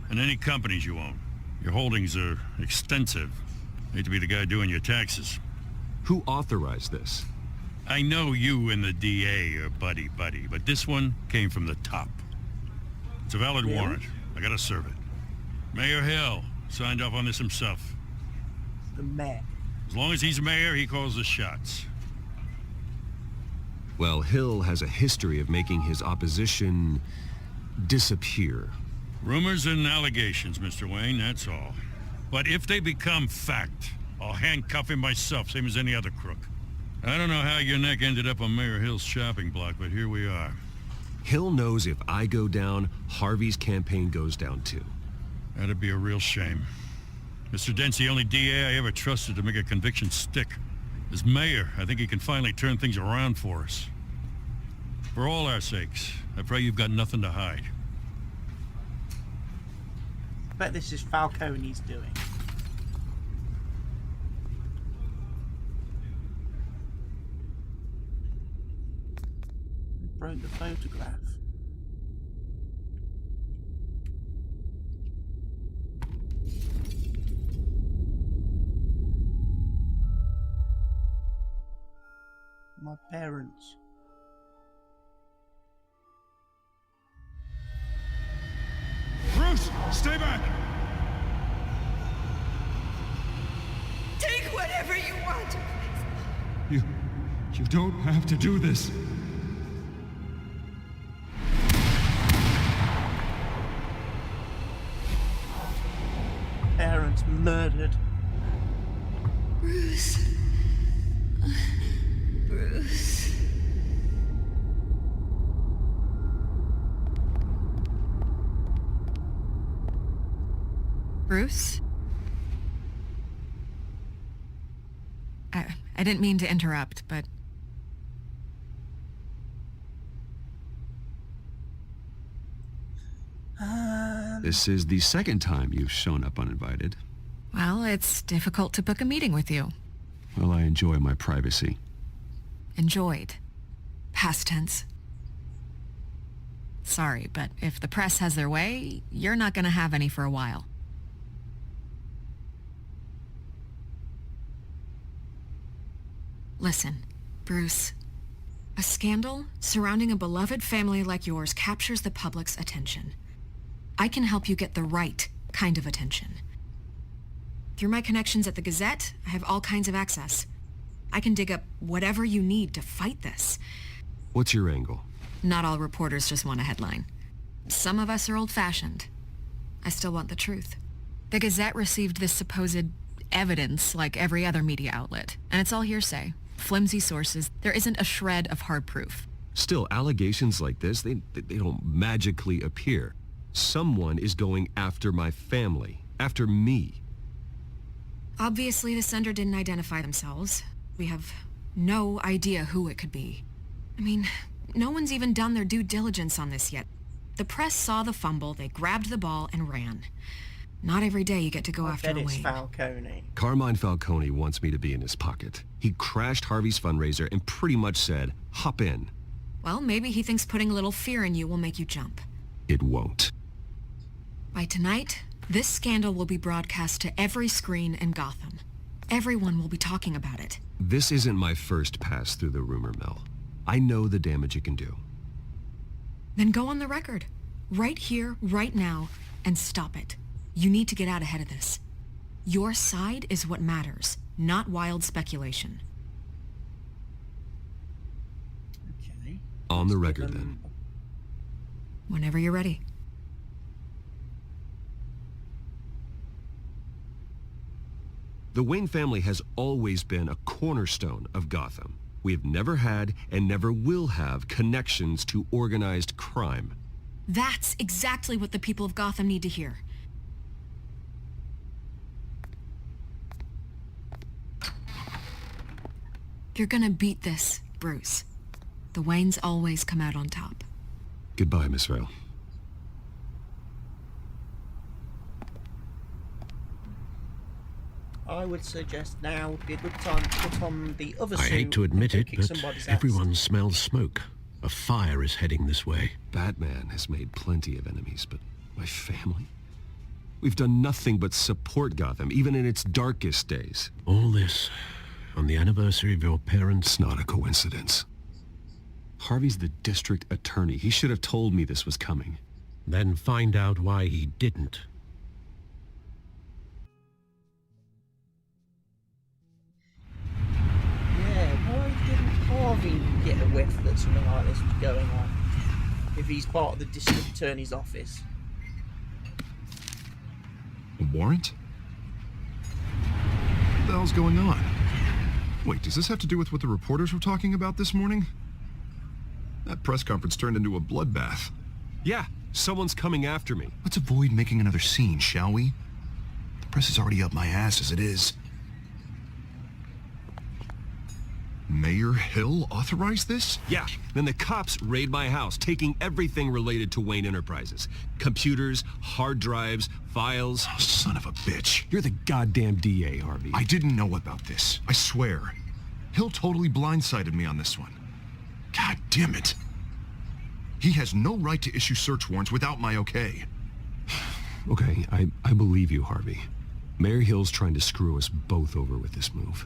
and any companies you own. Your holdings are extensive. Hate to be the guy doing your taxes. Who authorized this? I know you and the DA are buddy-buddy, but this one came from the top. It's a valid warrant. I gotta serve it. Mayor Hill signed off on this himself. The mayor. As long as he's mayor, he calls the shots. Well, Hill has a history of making his opposition disappear. Rumors and allegations, Mr. Wayne, that's all. But if they become fact, I'll handcuff him myself, same as any other crook. I don't know how your neck ended up on Mayor Hill's shopping block, but here we are. Hill knows if I go down, Harvey's campaign goes down too. That'd be a real shame. Mr. Dent's the only DA I ever trusted to make a conviction stick. As mayor, I think he can finally turn things around for us. For all our sakes, I pray you've got nothing to hide. I bet this is Falcone's doing. We broke the photograph. My parents. Bruce, stay back! Take whatever you want. You don't have to do this. Parents murdered. Bruce. Bruce. Bruce? I didn't mean to interrupt, but... This is the second time you've shown up uninvited. Well, it's difficult to book a meeting with you. Well, I enjoy my privacy. Enjoyed. Past tense. Sorry, but if the press has their way, you're not gonna have any for a while. Listen, Bruce. A scandal surrounding a beloved family like yours captures the public's attention. I can help you get the right kind of attention. Through my connections at the Gazette, I have all kinds of access. I can dig up whatever you need to fight this. What's your angle? Not all reporters just want a headline. Some of us are old-fashioned. I still want the truth. The Gazette received this supposed evidence like every other media outlet, and it's all hearsay. Flimsy sources. There isn't a shred of hard proof. Still, allegations like this, they don't magically appear. Someone is going after my family, after me. Obviously, the sender didn't identify themselves. We have no idea who it could be. I mean, no one's even done their due diligence on this yet. The press saw the fumble, they grabbed the ball and ran. Not every day you get to go after bet a it's Wayne. Falcone. Carmine Falcone wants me to be in his pocket. He crashed Harvey's fundraiser and pretty much said, hop in. Well, maybe he thinks putting a little fear in you will make you jump. It won't. By tonight, this scandal will be broadcast to every screen in Gotham. Everyone will be talking about it. This isn't my first pass through the rumor mill. I know the damage it can do. Then go on the record. Right here, right now, and stop it. You need to get out ahead of this. Your side is what matters, not wild speculation. Okay. On the record, then. Whenever you're ready. The Wayne family has always been a cornerstone of Gotham. We have never had and never will have connections to organized crime. That's exactly what the people of Gotham need to hear. You're gonna beat this, Bruce. The Waynes always come out on top. Goodbye, Miss Vale. I would suggest now would be a good time to put on the other I suit. hate to admit and it, kick but somebody's ass. everyone smells smoke. A fire is heading this way. Batman has made plenty of enemies, but my family? We've done nothing but support Gotham, even in its darkest days. All this on the anniversary of your parents' It's not a coincidence. Harvey's the district attorney. He should have told me this was coming. Then find out why he didn't. Yeah, why didn't Harvey get a whiff that something like this was going on? If he's part of the district attorney's office. A warrant? What the hell's going on? Wait, does this have to do with what the reporters were talking about this morning? That press conference turned into a bloodbath. Yeah, someone's coming after me. Let's avoid making another scene, shall we? The press is already up my ass as it is. Mayor Hill authorized this? Yeah, then the cops raid my house, taking everything related to Wayne Enterprises. Computers, hard drives, files. Oh, son of a bitch. You're the goddamn DA, Harvey. I didn't know about this. I swear. Hill totally blindsided me on this one. God damn it. He has no right to issue search warrants without my okay. Okay, I believe you, Harvey. Mayor Hill's trying to screw us both over with this move.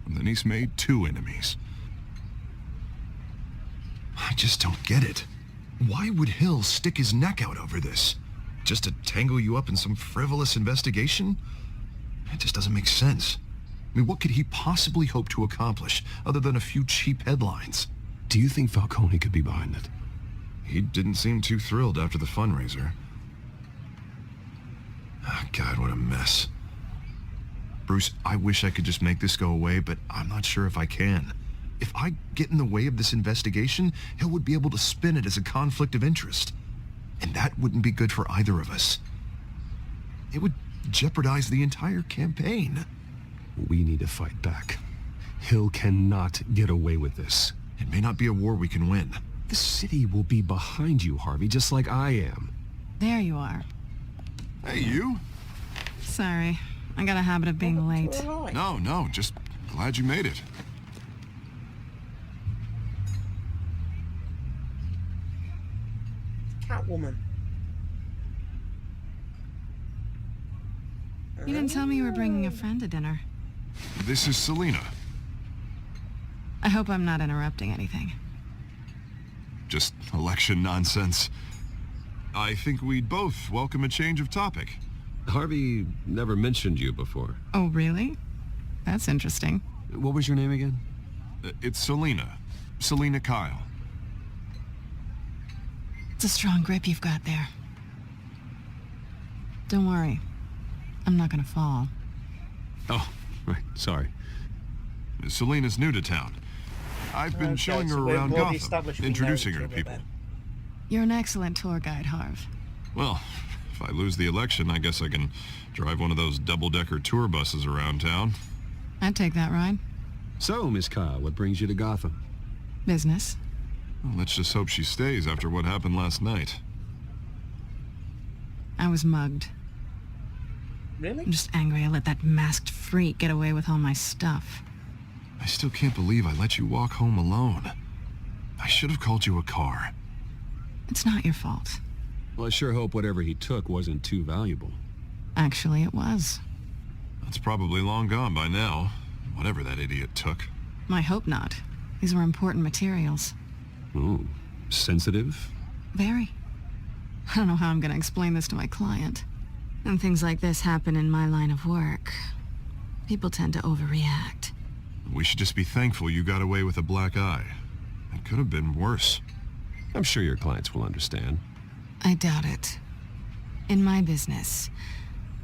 And then he's made two enemies. I just don't get it. Why would Hill stick his neck out over this? Just to tangle you up in some frivolous investigation? It just doesn't make sense. I mean, what could he possibly hope to accomplish other than a few cheap headlines? Do you think Falcone could be behind it? He didn't seem too thrilled after the fundraiser. Oh, God, what a mess. Bruce, I wish I could just make this go away, but I'm not sure if I can. If I get in the way of this investigation, Hill would be able to spin it as a conflict of interest. And that wouldn't be good for either of us. It would jeopardize the entire campaign. We need to fight back. Hill cannot get away with this. It may not be a war we can win. The city will be behind you, Harvey, just like I am. There you are. Hey, you? Sorry. I got a habit of being late. No, just glad you made it. Catwoman. You didn't tell me you were bringing a friend to dinner. This is Selina. I hope I'm not interrupting anything. Just election nonsense. I think we'd both welcome a change of topic. Harvey never mentioned you before. Oh, really? That's interesting. What was your name again? It's Selina. Selina Kyle. It's a strong grip you've got there. Don't worry. I'm not gonna fall. Oh, right. Sorry. Selina's new to town. I've been showing her around Gotham, introducing her to people. You're an excellent tour guide, Harv. Well, if I lose the election, I guess I can drive one of those double-decker tour buses around town. I'd take that ride. So, Miss Kyle, what brings you to Gotham? Business. Well, let's just hope she stays after what happened last night. I was mugged. Really? I'm just angry I let that masked freak get away with all my stuff. I still can't believe I let you walk home alone. I should have called you a car. It's not your fault. Well, I sure hope whatever he took wasn't too valuable. Actually, it was. That's probably long gone by now, whatever that idiot took. I hope not. These were important materials. Ooh, sensitive? Very. I don't know how I'm gonna explain this to my client. And things like this happen in my line of work. People tend to overreact. We should just be thankful you got away with a black eye. It could have been worse. I'm sure your clients will understand. I doubt it. In my business,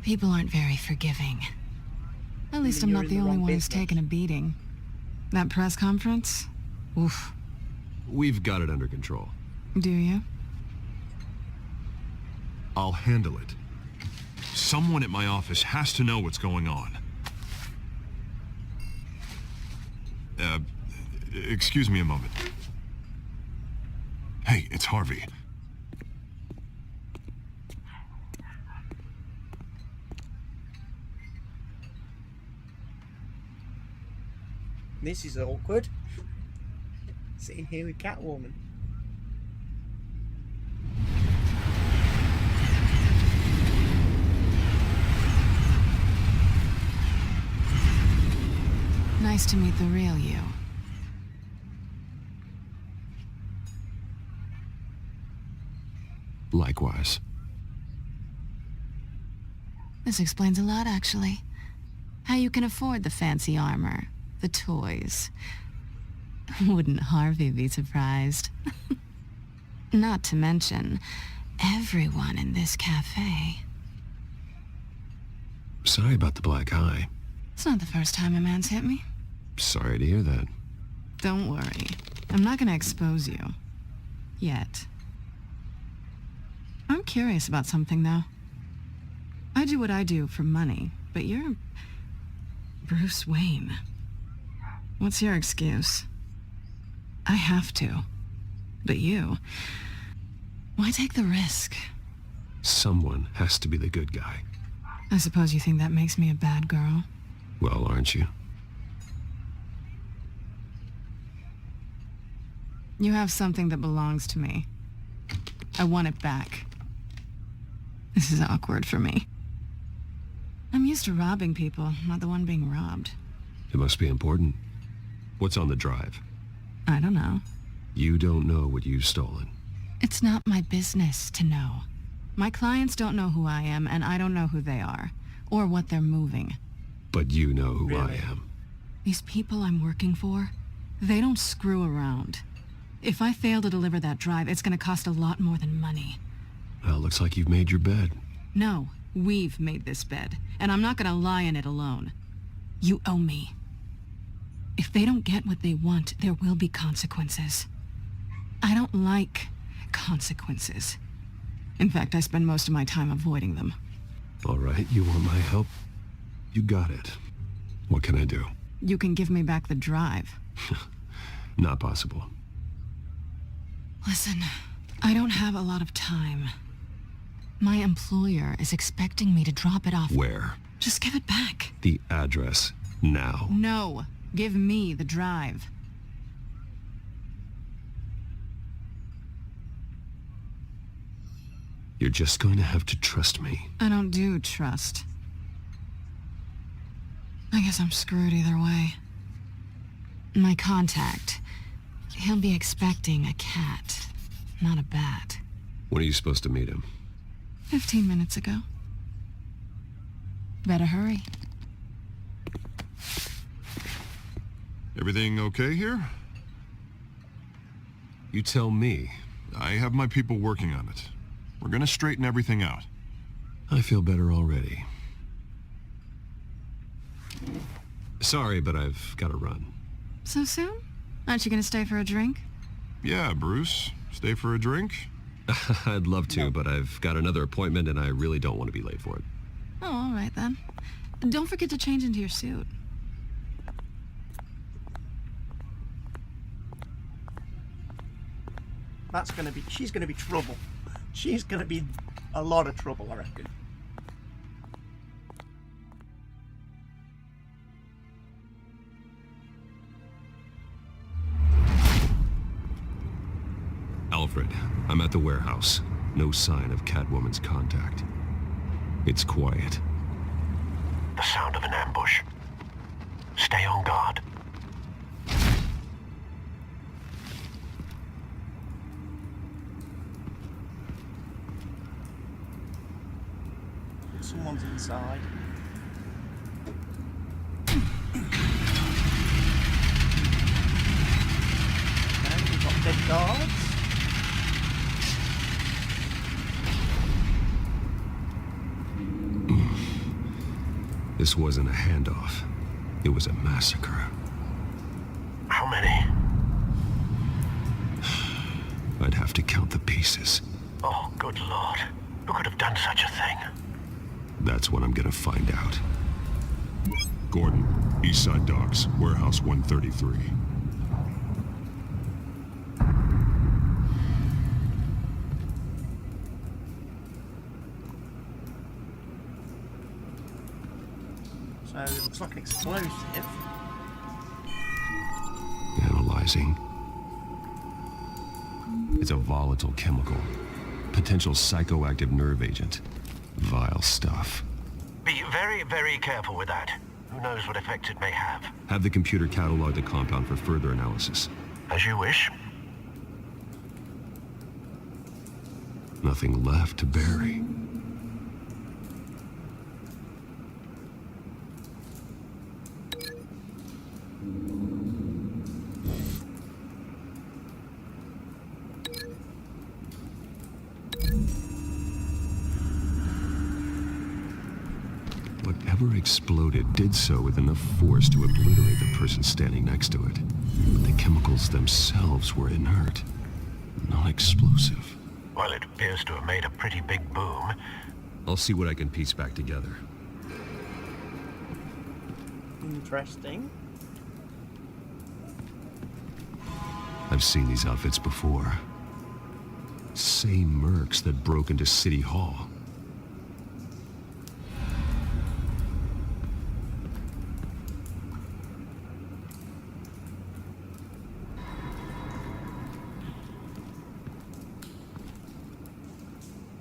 people aren't very forgiving. At least I'm not the only one who's taken a beating. That press conference? Oof. We've got it under control. Do you? I'll handle it. Someone at my office has to know what's going on. Excuse me a moment. Hey, it's Harvey. This is awkward. Sitting here with Catwoman. Nice to meet the real you. Likewise. This explains a lot, actually. How you can afford the fancy armor, the toys. Wouldn't Harvey be surprised? Not to mention, everyone in this cafe. Sorry about the black eye. It's not the first time a man's hit me. Sorry to hear that. Don't worry. I'm not gonna expose you. Yet. I'm curious about something, though. I do what I do for money, but you're Bruce Wayne. What's your excuse? I have to. But you... why take the risk? Someone has to be the good guy. I suppose you think that makes me a bad girl? Well, aren't you? You have something that belongs to me. I want it back. This is awkward for me. I'm used to robbing people, not the one being robbed. It must be important. What's on the drive? I don't know. You don't know what you've stolen. It's not my business to know. My clients don't know who I am, and I don't know who they are, or what they're moving. But you know who I am. These people I'm working for, they don't screw around. If I fail to deliver that drive, it's gonna cost a lot more than money. Well, looks like you've made your bed. No, we've made this bed, and I'm not gonna lie in it alone. You owe me. If they don't get what they want, there will be consequences. I don't like consequences. In fact, I spend most of my time avoiding them. All right, you want my help? You got it. What can I do? You can give me back the drive. Not possible. Listen, I don't have a lot of time. My employer is expecting me to drop it off. Where? Just give it back. The address, now. No, give me the drive. You're just going to have to trust me. I don't do trust. I guess I'm screwed either way. My contact, he'll be expecting a cat, not a bat. When are you supposed to meet him? 15 minutes ago. Better hurry. Everything okay here? You tell me. I have my people working on it. We're gonna straighten everything out. I feel better already. Sorry, but I've got to run. So soon? Aren't you gonna stay for a drink? Yeah, Bruce. Stay for a drink? I'd love to, but I've got another appointment and I really don't want to be late for it. Oh, all right then. Don't forget to change into your suit. That's gonna be... she's gonna be trouble. She's gonna be a lot of trouble, I reckon. Alfred. I'm at the warehouse. No sign of Catwoman's contact. It's quiet. The sound of an ambush. Stay on guard. Someone's inside. And we've got dead guards. This wasn't a handoff. It was a massacre. How many? I'd have to count the pieces. Oh, good Lord. Who could have done such a thing? That's what I'm gonna find out. Gordon, Eastside Docks, Warehouse 133. So it looks like an explosive. Analyzing. It's a volatile chemical. Potential psychoactive nerve agent. Vile stuff. Be very, very careful with that. Who knows what effect it may have. Have the computer catalog the compound for further analysis. As you wish. Nothing left to bury. Whatever exploded did so with enough force to obliterate the person standing next to it. But the chemicals themselves were inert, not explosive. Well, it appears to have made a pretty big boom. I'll see what I can piece back together. Interesting. I've seen these outfits before. Same mercs that broke into City Hall.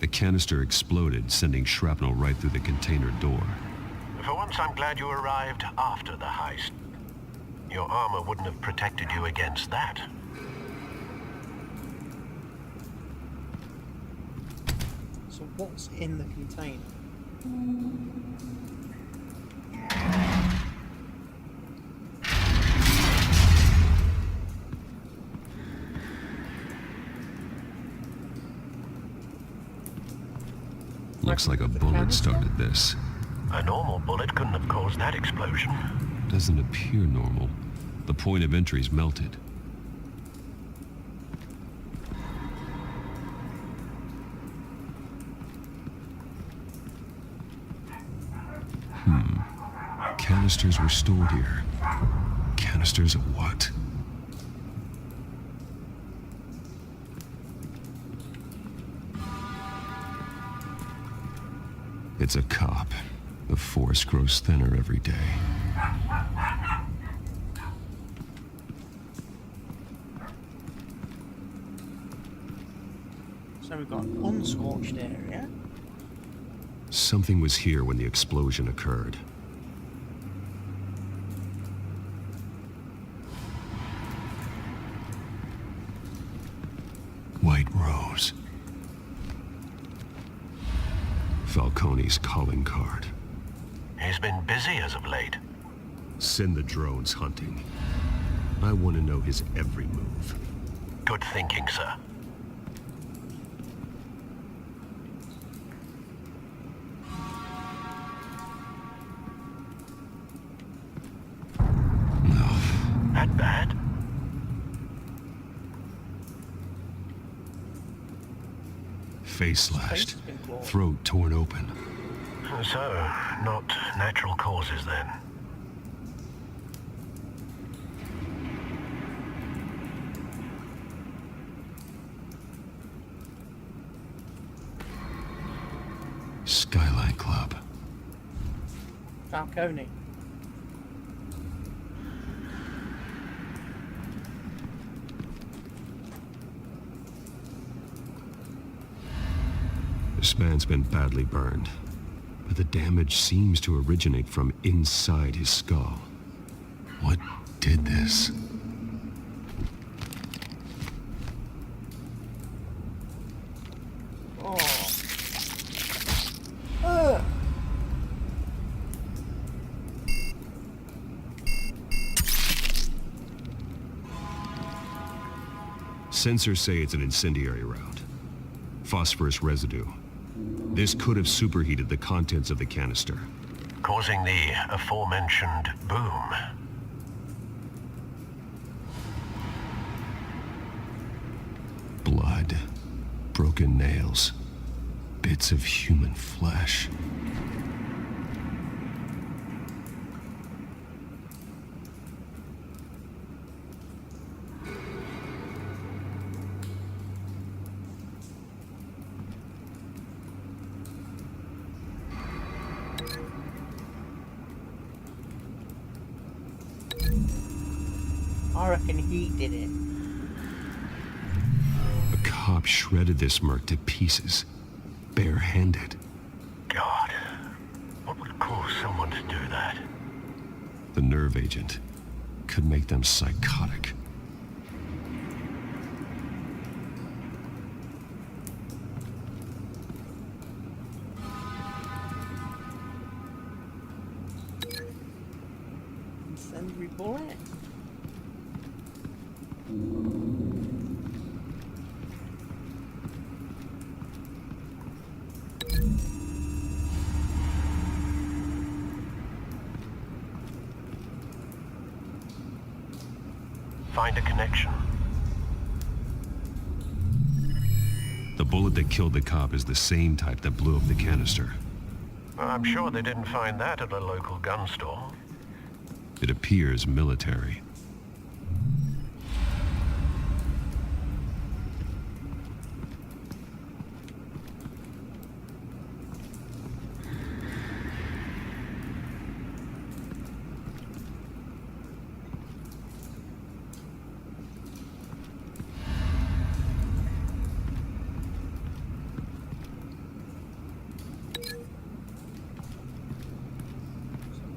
The canister exploded, sending shrapnel right through the container door. For once, I'm glad you arrived after the heist. Your armor wouldn't have protected you against that. So what's in the container? Looks like a bullet started this. A normal bullet couldn't have caused that explosion. Doesn't appear normal. The point of entry's melted. Canisters were stored here. Canisters of what? It's a cop. The force grows thinner every day. So we've got an unscorched area. Something was here when the explosion occurred. White Rose. Falcone's calling card. He's been busy as of late. Send the drones hunting. I want to know his every move. Good thinking, sir. That bad? Face slashed. Throat torn open. So, not natural causes then. Skyline Club. Falcone. This man's been badly burned, but the damage seems to originate from inside his skull. What did this? Sensors say it's an incendiary round. Phosphorus residue. This could have superheated the contents of the canister, causing the aforementioned boom. Blood, broken nails, bits of human flesh. I reckon he did it. A cop shredded this merc to pieces, barehanded. God, what would cause someone to do that? The nerve agent could make them psychotic. Incendiary bullet. Find a connection. The bullet that killed the cop is the same type that blew up the canister. I'm sure they didn't find that at a local gun store. It appears military.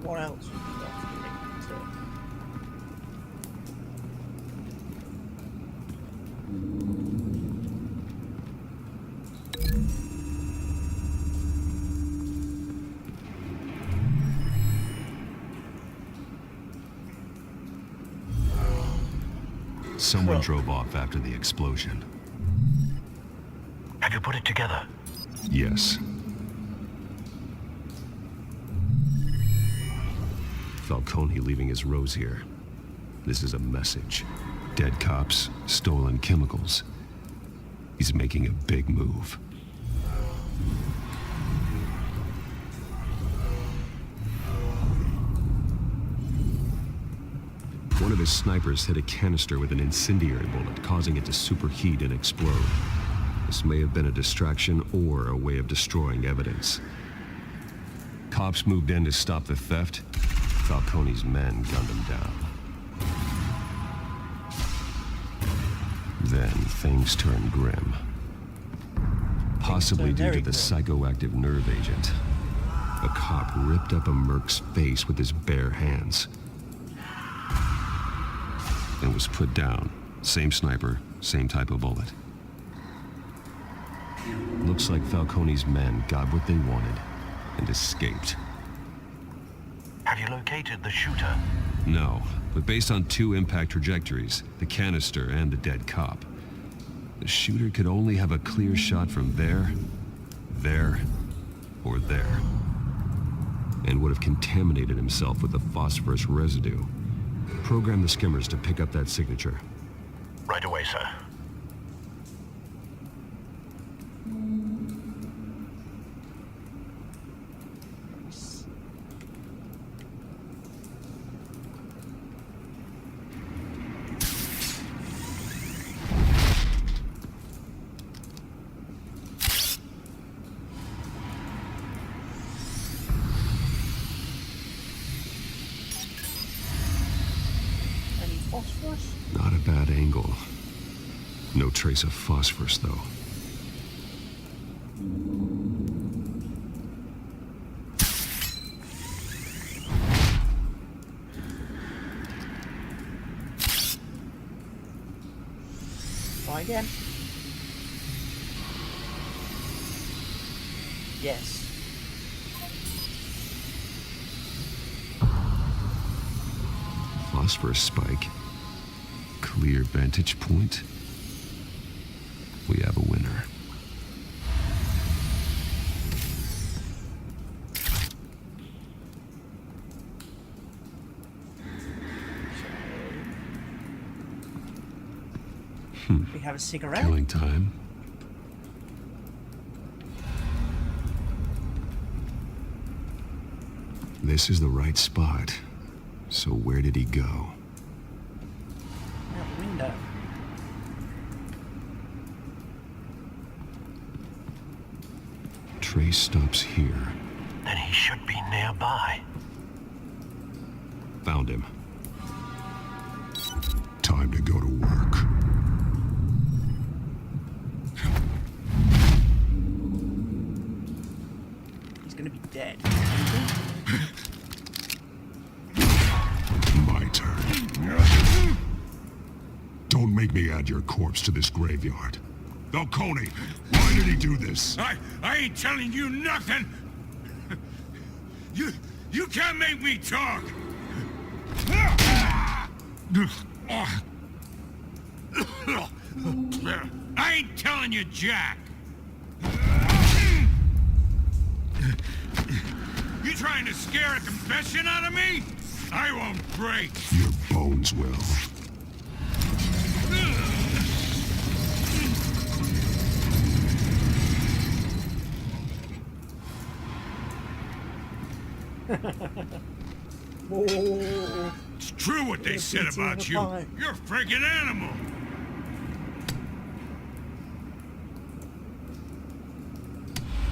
What else have we got to connect to? Someone drove off after the explosion. Have you put it together? Yes. Falcone leaving his rose here. This is a message. Dead cops, stolen chemicals. He's making a big move. One of his snipers hit a canister with an incendiary bullet, causing it to superheat and explode. This may have been a distraction or a way of destroying evidence. Cops moved in to stop the theft. Falcone's men gunned him down. Then things turned grim. Possibly due to the psychoactive nerve agent. A cop ripped up a merc's face with his bare hands. And was put down. Same sniper, same type of bullet. Looks like Falcone's men got what they wanted and escaped. Have you located the shooter? No, but based on two impact trajectories, the canister and the dead cop, the shooter could only have a clear shot from there, or there, and would have contaminated himself with the phosphorus residue. Program the skimmers to pick up that signature. Right away, sir. Phosphorus? Not a bad angle. No trace of phosphorus, though. Try again. Yes. Phosphorus spike. Clear vantage point. We have a winner. We have a cigarette. Killing time. This is the right spot. So where did he go? Out the window. Trace stops here. Then he should be nearby. Found him. Time to go to work. He's gonna be dead. My turn. Don't make me add your corpse to this graveyard. Falcone, why did he do this? I ain't telling you nothing. You can't make me talk. I ain't telling you, Jack. You trying to scare a confession out of me? I won't break. Your bones will. It's true what they said about you. You're a freaking animal.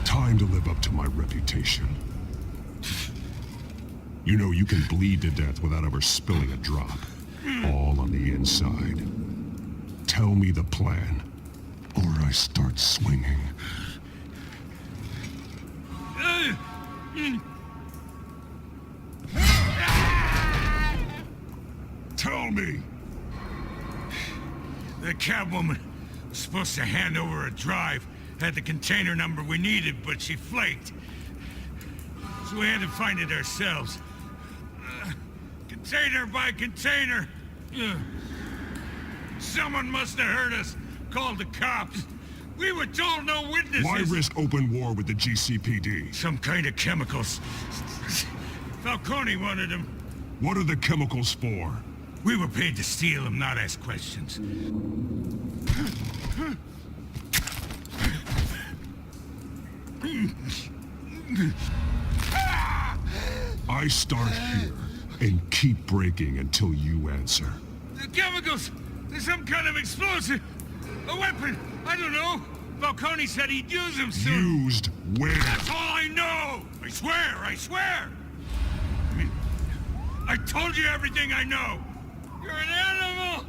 Time to live up to my reputation. You know you can bleed to death without ever spilling a drop. All on the inside. Tell me the plan, or I start swinging. Tell me! The cabwoman was supposed to hand over a drive, had the container number we needed, but she flaked. So we had to find it ourselves. Container by container. Someone must have heard us, called the cops. We were told no witnesses. Why risk open war with the GCPD? Some kind of chemicals. Falcone wanted them. What are the chemicals for? We were paid to steal them, not ask questions. I start here and keep breaking until you answer. The chemicals! There's some kind of explosive! A weapon! I don't know! Falcone said he'd use them soon! Used where? That's all I know! I swear! I swear! I told you everything I know! You're an animal!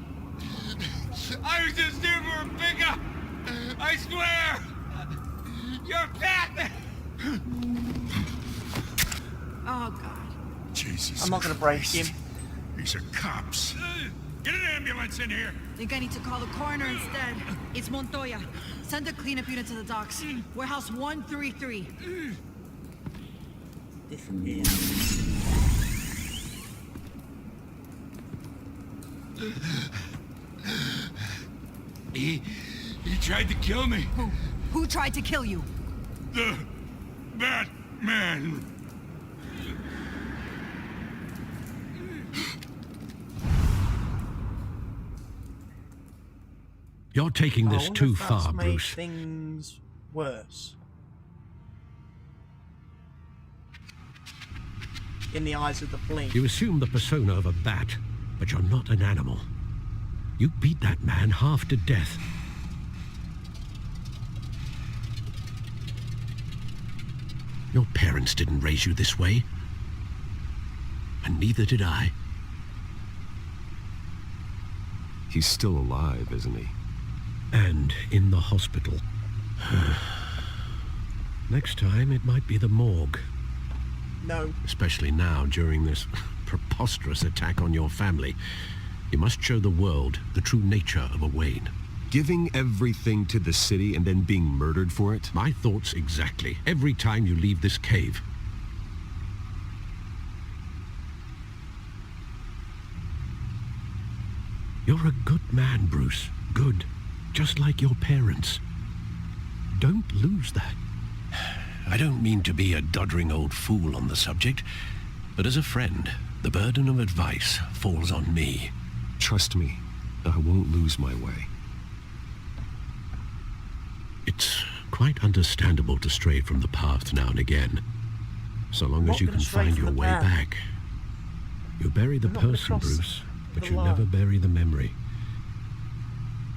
I was just here for a pickup! I swear! You're fat! Oh, God. Jesus. I'm not gonna break him. These are cops. Get an ambulance in here! Think I need to call the coroner instead. It's Montoya. Send a cleanup unit to the docks. Warehouse 133. He tried to kill me. Who tried to kill you? The Batman. You're taking this I wonder too if that's far, made Bruce. Things worse. In the eyes of the police. You assume the persona of a bat, but you're not an animal. You beat that man half to death. Your parents didn't raise you this way. And neither did I. He's still alive, isn't he? And in the hospital. Next time, it might be the morgue. No. Especially now, during this preposterous attack on your family. You must show the world the true nature of a Wayne. Giving everything to the city and then being murdered for it? My thoughts exactly. Every time you leave this cave. You're a good man, Bruce. Good. Just like your parents. Don't lose that. I don't mean to be a doddering old fool on the subject, but as a friend, the burden of advice falls on me. Trust me, I won't lose my way. It's quite understandable to stray from the path now and again, so long as you can find your way back. You bury the person, Bruce, but you never bury the memory.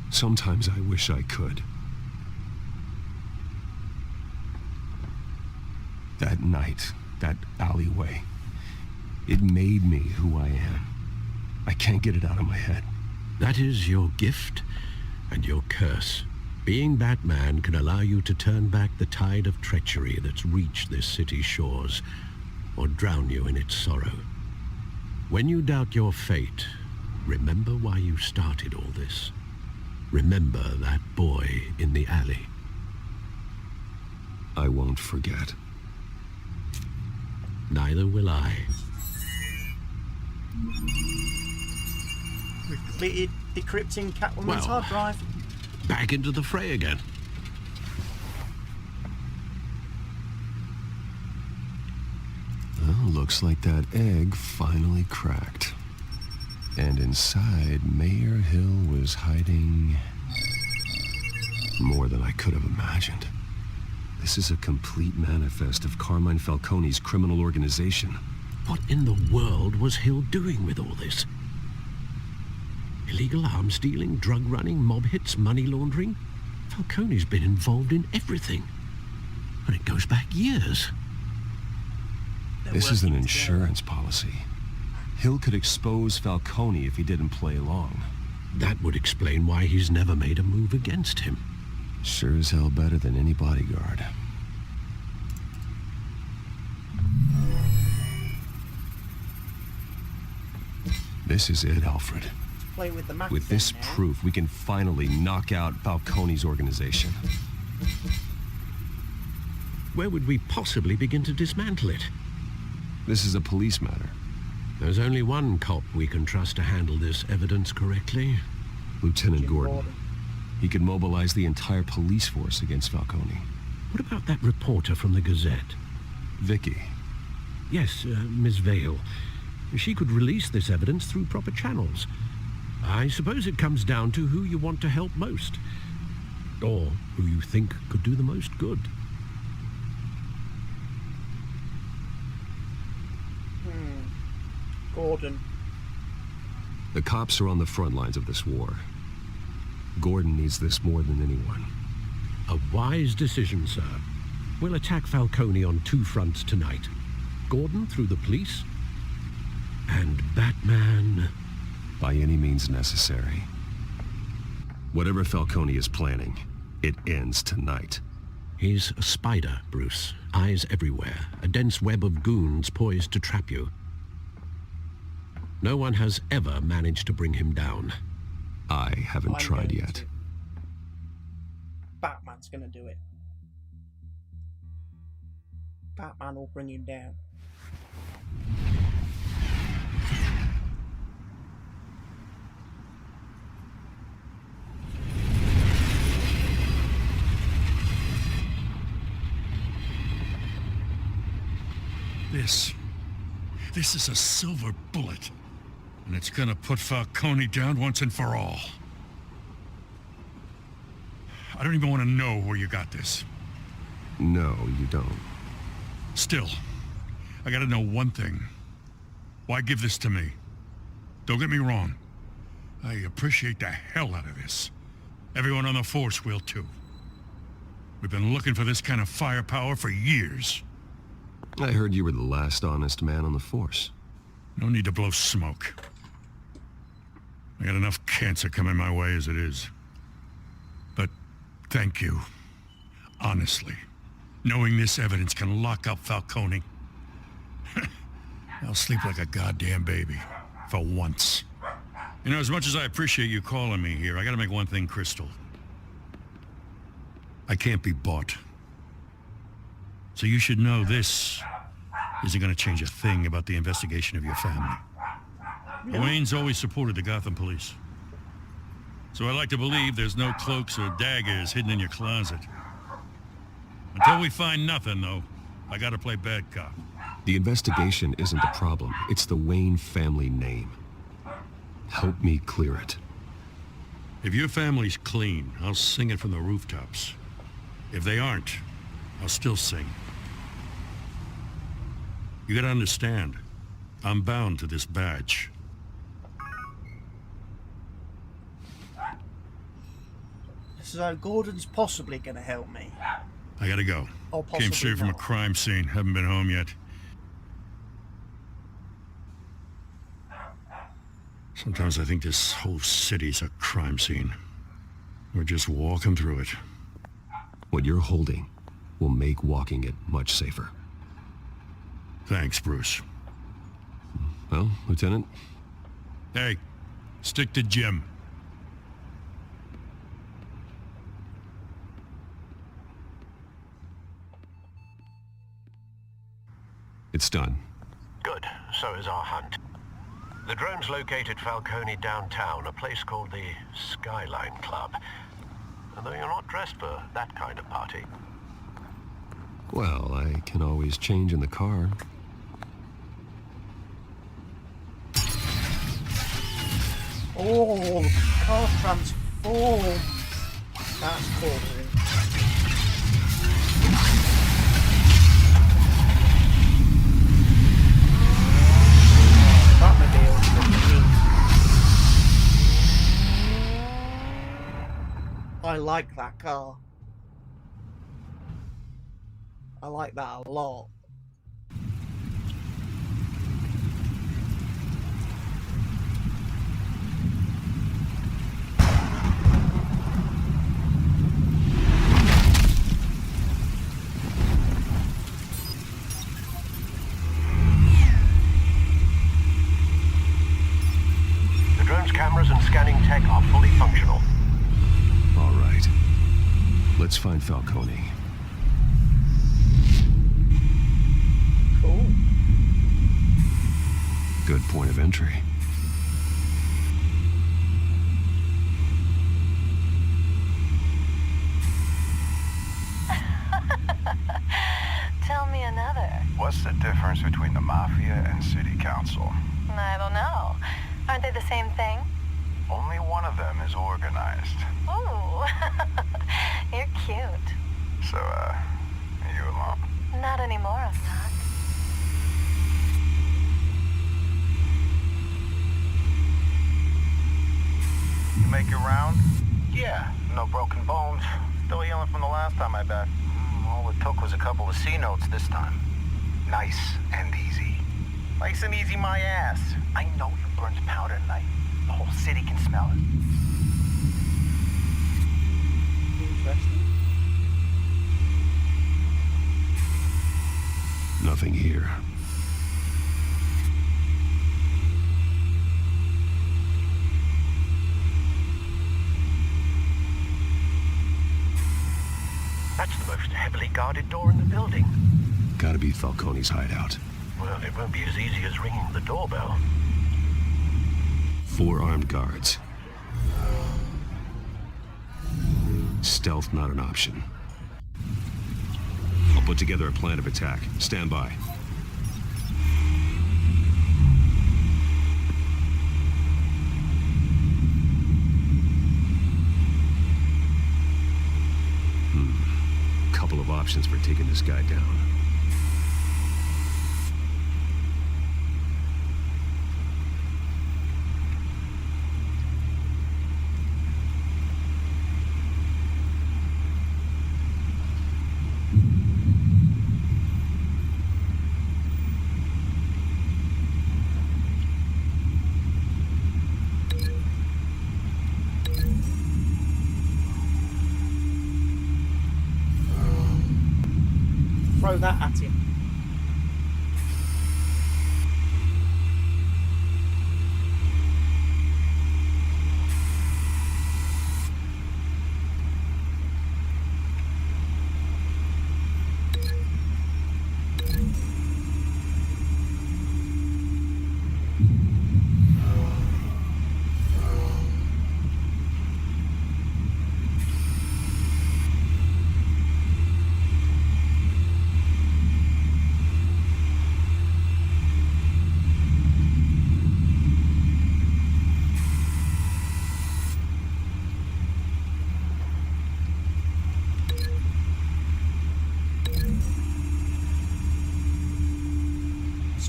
Sometimes I wish I could. That night, that alleyway, it made me who I am. I can't get it out of my head. That is your gift and your curse. Being Batman can allow you to turn back the tide of treachery that's reached this city's shores, or drown you in its sorrow. When you doubt your fate, remember why you started all this. Remember that boy in the alley. I won't forget. Neither will I. We've completed decrypting Catwoman's hard drive. Back into the fray again. Well, looks like that egg finally cracked. And inside, Mayor Hill was hiding more than I could have imagined. This is a complete manifest of Carmine Falcone's criminal organization. What in the world was Hill doing with all this? Illegal arms dealing, drug running, mob hits, money laundering? Falcone's been involved in everything. And it goes back years. This is an insurance policy. Hill could expose Falcone if he didn't play along. That would explain why he's never made a move against him. Sure as hell better than any bodyguard. This is it, Alfred. Play with the map With this proof, we can finally knock out Falcone's organization. Where would we possibly begin to dismantle it? This is a police matter. There's only one cop we can trust to handle this evidence correctly. Lieutenant Gordon. He could mobilize the entire police force against Falcone. What about that reporter from the Gazette? Vicky. Yes, Miss Vale. She could release this evidence through proper channels. I suppose it comes down to who you want to help most. Or who you think could do the most good. Gordon. The cops are on the front lines of this war. Gordon needs this more than anyone. A wise decision, sir. We'll attack Falcone on two fronts tonight. Gordon through the police, and Batman... by any means necessary. Whatever Falcone is planning, it ends tonight. He's a spider, Bruce. Eyes everywhere. A dense web of goons poised to trap you. No one has ever managed to bring him down. I haven't tried yet. Batman's gonna do it. Batman will bring him down. This is a silver bullet. And it's gonna put Falcone down once and for all. I don't even want to know where you got this. No, you don't. Still, I gotta know one thing. Why give this to me? Don't get me wrong. I appreciate the hell out of this. Everyone on the force will too. We've been looking for this kind of firepower for years. I heard you were the last honest man on the force. No need to blow smoke. I got enough cancer coming my way as it is. But thank you. Honestly. Knowing this evidence can lock up Falcone. I'll sleep like a goddamn baby. For once. You know, as much as I appreciate you calling me here, I gotta make one thing crystal. I can't be bought. So you should know this isn't gonna change a thing about the investigation of your family. Really? Wayne's always supported the Gotham police. So I like to believe there's no cloaks or daggers hidden in your closet. Until we find nothing, though, I gotta play bad cop. The investigation isn't the problem. It's the Wayne family name. Help me clear it. If your family's clean, I'll sing it from the rooftops. If they aren't, I'll still sing. You gotta understand, I'm bound to this badge. So Gordon's possibly going to help me. I gotta go. Or possibly Came straight from a not. crime scene. Haven't been home yet. Sometimes I think this whole city's a crime scene. We're just walking through it. What you're holding will make walking it much safer. Thanks, Bruce. Well, Lieutenant? Hey, stick to Jim. It's done. Good. So is our hunt. The drones located Falcone downtown, a place called the Skyline Club. Although you're not dressed for that kind of party. Well, I can always change in the car. Oh, the car transforms. That's cool. I like that car. I like that a lot. The drone's cameras and scanning tech are fully functional. All right. Let's find Falcone. Cool. Good point of entry. Tell me another. What's the difference between the Mafia and City Council? I don't know. Aren't they the same thing? Only one of them is organized. Ooh, you're cute. So, you alone? Not anymore, I'm not. You make your round? Yeah, no broken bones. Still healing from the last time, I bet. All it took was a couple of C notes this time. Nice and easy. Nice and easy my ass. I know you burned powder tonight. The whole city can smell it. Interesting. Nothing here. That's the most heavily guarded door in the building. Gotta be Falcone's hideout. Well, it won't be as easy as ringing the doorbell. 4 armed guards. Stealth not an option. I'll put together a plan of attack. Stand by. Couple of options for taking this guy down. Throw that at him.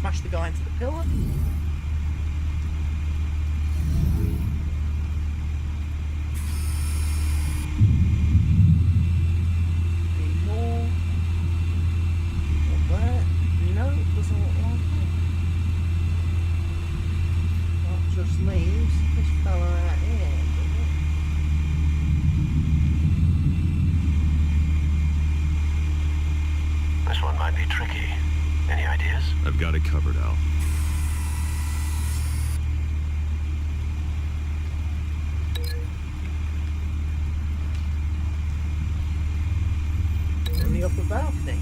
smash the guy into the pillar. More. Not there. No, it doesn't look like it. That just leaves this fella out here, doesn't it? This one might be tricky. Any ideas? I've got it covered, Al. In the upper balcony.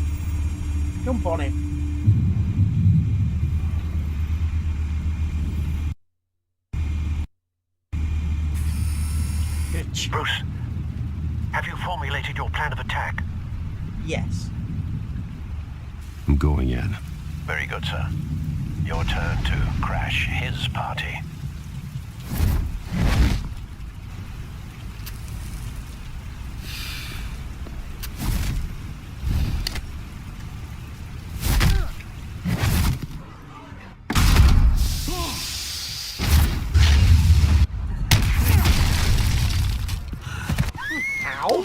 Jump on him. Bruce, have you formulated your plan of attack? Yes. I'm going in. Very good, sir. Your turn to crash his party. Ow!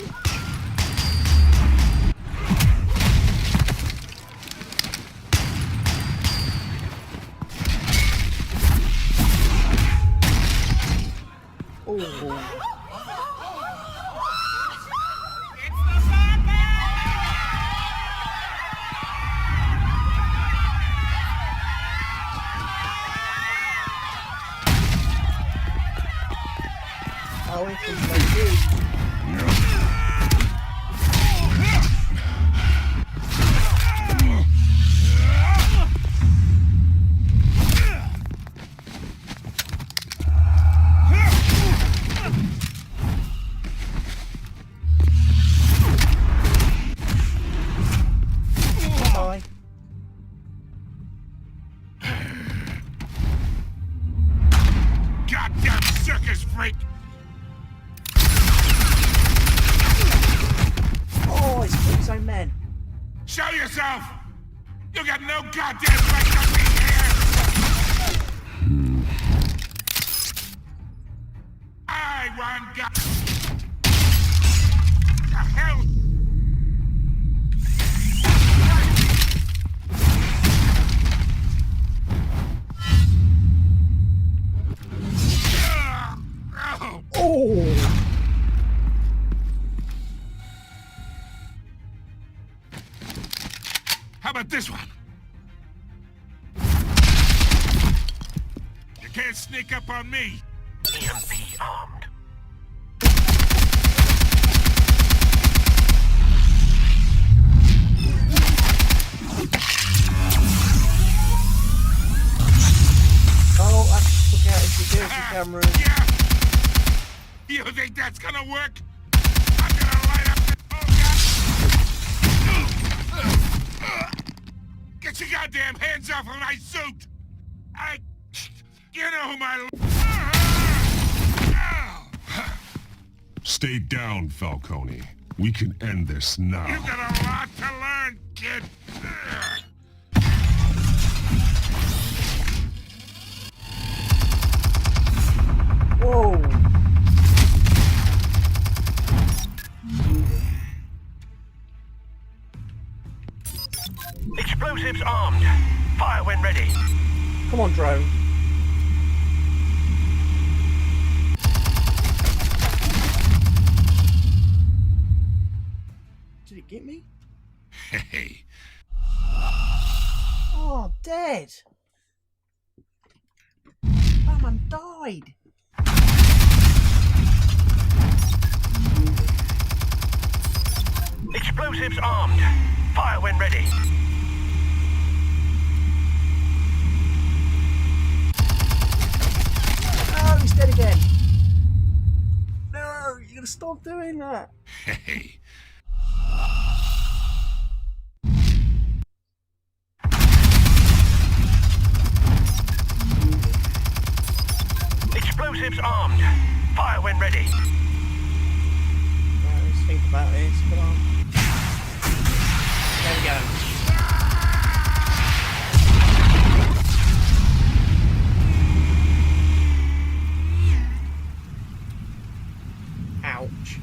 Oh, it was like this. Bye. Goddamn circus freak! Oh, it's his own men. Show yourself! You got no goddamn right to be here! I want God. The hell? Oh! How about this one? You can't sneak up on me. EMP armed. Oh, I took out his security camera. Yeah. You think that's gonna work? I'm gonna light up the... Oh, God. Get your goddamn hands off of my suit! You know who my... Stay down, Falcone. We can end this now. You got a lot to learn, kid. Whoa! Explosives armed. Fire when ready. Come on, drone. Did it get me? Hey. Oh, dead. Batman died. Explosives armed. Fire when ready. No, he's dead again. No, you gotta stop doing that. Hey. Explosives armed. Fire when ready. Right, let's think about this. Come on. There we go. Ouch.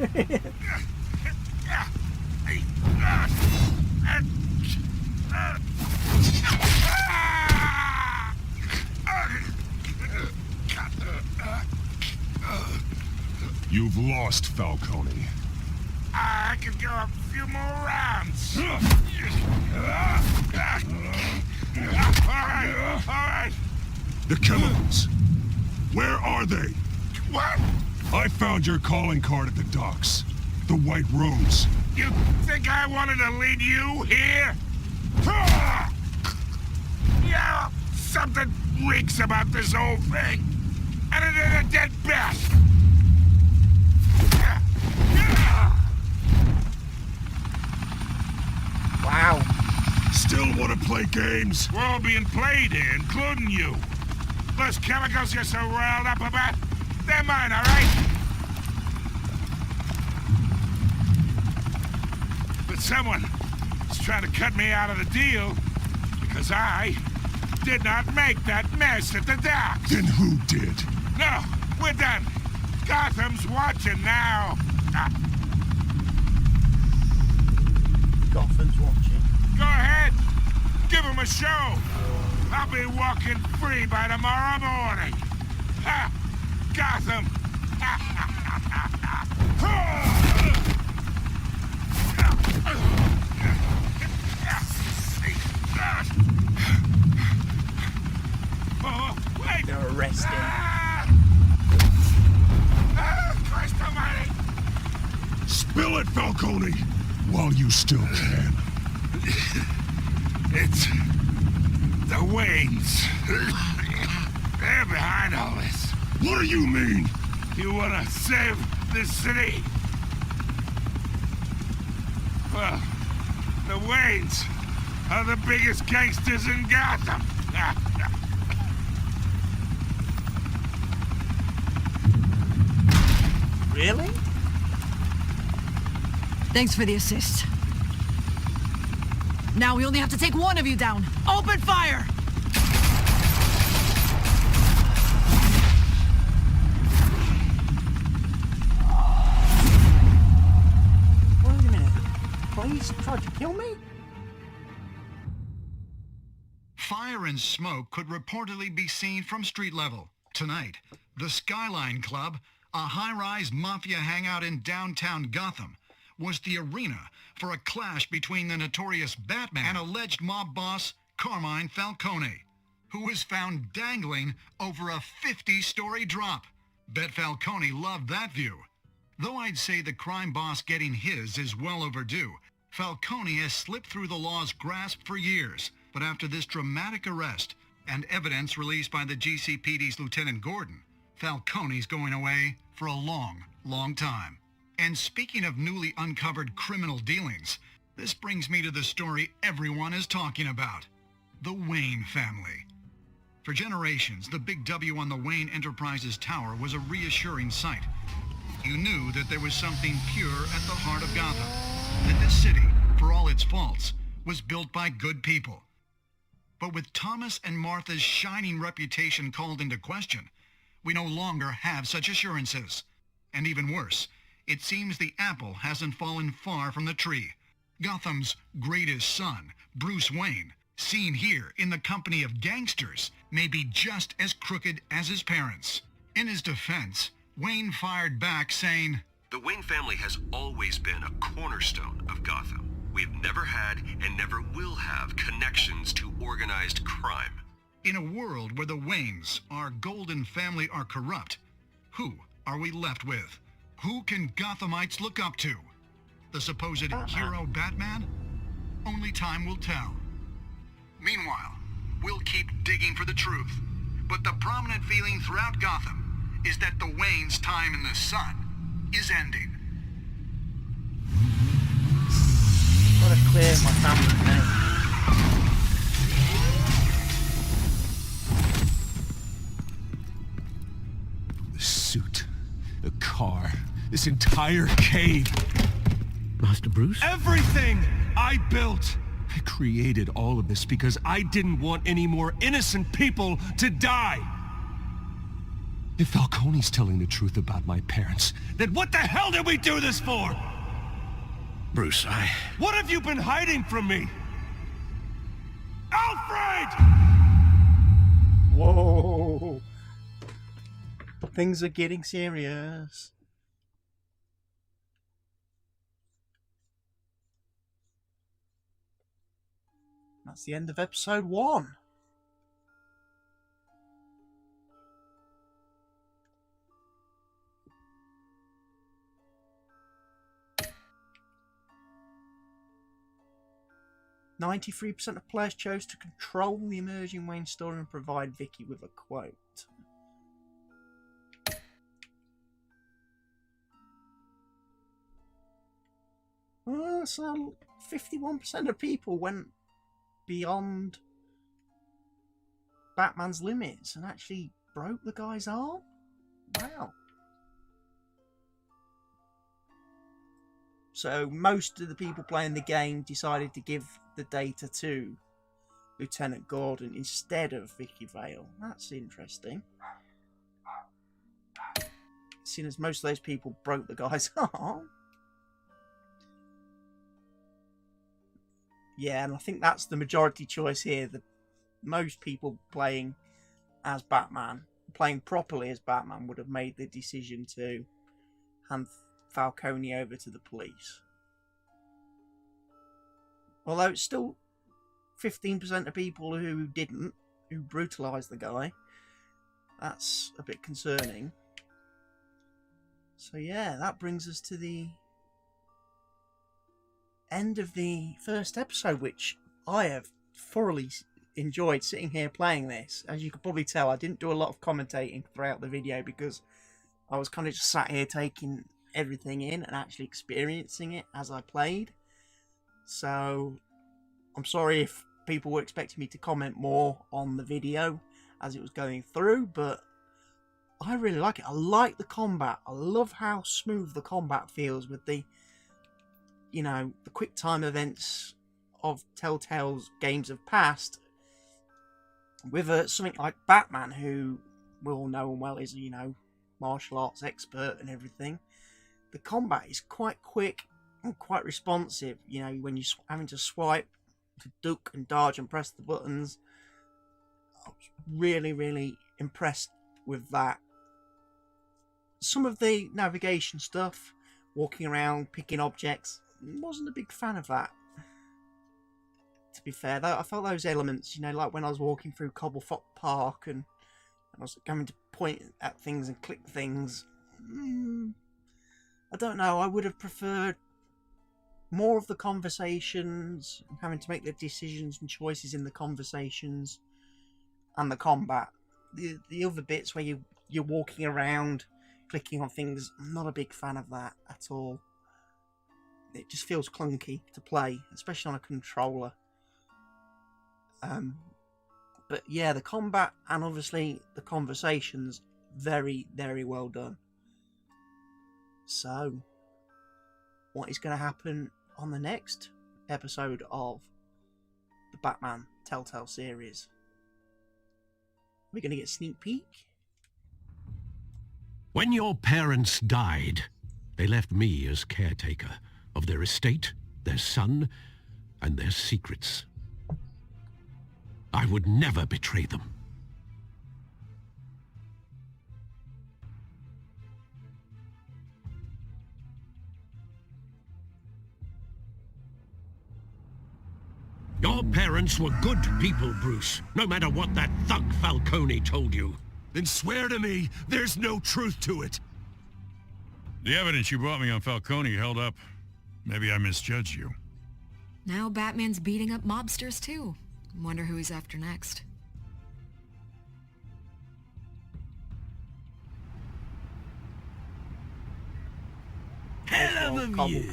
You've lost, Falcone. I could go a few more rounds. All right. The chemicals. Where are they? What? I found your calling card at the docks. The White Rose. You think I wanted to lead you here? Yeah, something reeks about this whole thing. And it is a dead bat. Wow. Still want to play games? We're all being played here, including you. Those chemicals you're so riled up about, they're mine, all right? But someone is trying to cut me out of the deal because I did not make that mess at the docks. Then who did? No, we're done. Gotham's watching now. Gotham's watching. Go ahead. Give him a show. I'll be walking free by tomorrow morning. Ha! Gotham. Oh, wait. They're arresting. Christ almighty. Spill it, Falcone, while you still can. It's the Waynes. They're behind all this. What do you mean? You want to save this city? Well, the Waynes are the biggest gangsters in Gotham. Really? Thanks for the assist. Now we only have to take one of you down. Open fire! Wait a minute. Police tried to kill me? Fire and smoke could reportedly be seen from street level. Tonight, the Skyline Club, a high-rise mafia hangout in downtown Gotham, was the arena for a clash between the notorious Batman and alleged mob boss Carmine Falcone, who was found dangling over a 50-story drop. Bet Falcone loved that view. Though I'd say the crime boss getting his is well overdue, Falcone has slipped through the law's grasp for years. But after this dramatic arrest and evidence released by the GCPD's Lieutenant Gordon, Falcone's going away for a long, long time. And speaking of newly uncovered criminal dealings, this brings me to the story everyone is talking about. The Wayne family. For generations, the big W on the Wayne Enterprises Tower was a reassuring sight. You knew that there was something pure at the heart of Gotham. That this city, for all its faults, was built by good people. But with Thomas and Martha's shining reputation called into question, we no longer have such assurances. And even worse, it seems the apple hasn't fallen far from the tree. Gotham's greatest son, Bruce Wayne, seen here in the company of gangsters, may be just as crooked as his parents. In his defense, Wayne fired back saying, "The Wayne family has always been a cornerstone of Gotham. We've never had and never will have connections to organized crime." In a world where the Waynes, our golden family, are corrupt, who are we left with? Who can Gothamites look up to? The supposed hero Batman? Only time will tell. Meanwhile, we'll keep digging for the truth. But the prominent feeling throughout Gotham is that the Waynes' time in the sun is ending. Gotta clear my family now. The suit, the car, this entire cave. Master Bruce? Everything I built. I created all of this because I didn't want any more innocent people to die. If Falcone's telling the truth about my parents, then what the hell did we do this for? Bruce, What have you been hiding from me? Alfred! Whoa! Things are getting serious. That's the end of episode 1. "93% of players chose to control the emerging Wayne story and provide Vicky with a quote." So 51% of people went beyond Batman's limits and actually broke the guy's arm? Wow. So most of the people playing the game decided to give the data to Lieutenant Gordon instead of Vicky Vale. That's interesting. Seeing as most of those people broke the guy's arm. Yeah, and I think that's the majority choice here. Most people playing as Batman, playing properly as Batman, would have made the decision to hand Falcone over to the police. Although it's still 15% of people who didn't, who brutalised the guy. That's a bit concerning. So yeah, that brings us to the end of the first episode, which I have thoroughly enjoyed sitting here playing this. As you can probably tell, I didn't do a lot of commentating throughout the video because I was kind of just sat here taking everything in and actually experiencing it as I played. So I'm sorry if people were expecting me to comment more on the video as it was going through, but I really like it. I like the combat. I love how smooth the combat feels with the, you know, the quick time events of Telltale's games of past, with something like Batman, who we all know and well is, you know, martial arts expert and everything. The combat is quite quick and quite responsive. You know, when you're having to swipe, to duck and dodge and press the buttons. I was really, really impressed with that. Some of the navigation stuff, walking around, picking objects, wasn't a big fan of that. To be fair, though, I felt those elements, you know, like when I was walking through Cobblepot Park and I was having to point at things and click things. I don't know, I would have preferred more of the conversations, having to make the decisions and choices in the conversations and the combat. The other bits where you're walking around, clicking on things, I'm not a big fan of that at all. It just feels clunky to play, especially on a controller. But yeah, the combat and obviously the conversations, very, very well done. So, what is going to happen on the next episode of the Batman Telltale series? We're going to get a sneak peek. When your parents died, they left me as caretaker of their estate, their son, and their secrets. I would never betray them. Your parents were good people, Bruce, no matter what that thug Falcone told you. Then swear to me there's no truth to it. The evidence you brought me on Falcone held up. Maybe I misjudged you. Now Batman's beating up mobsters too. Wonder who he's after next. Hell of a view.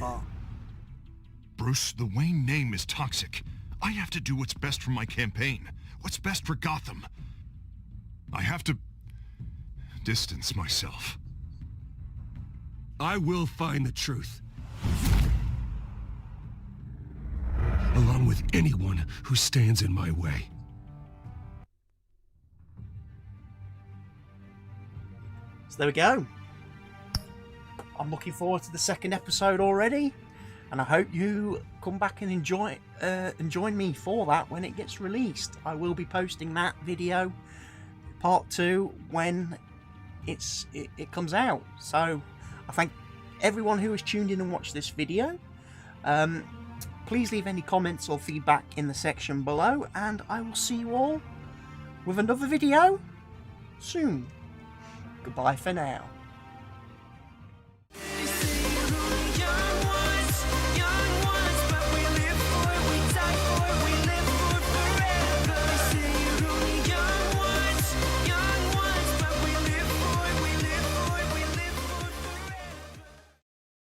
Bruce, the Wayne name is toxic. I have to do what's best for my campaign. What's best for Gotham. I have to distance myself. I will find the truth. Along with anyone who stands in my way. So there we go. I'm looking forward to the second episode already, and I hope you come back and join me for that when it gets released. I will be posting that video, part 2, when it comes out. So I thank everyone who has tuned in and watched this video. Please leave any comments or feedback in the section below, and I will see you all with another video soon. Goodbye for now.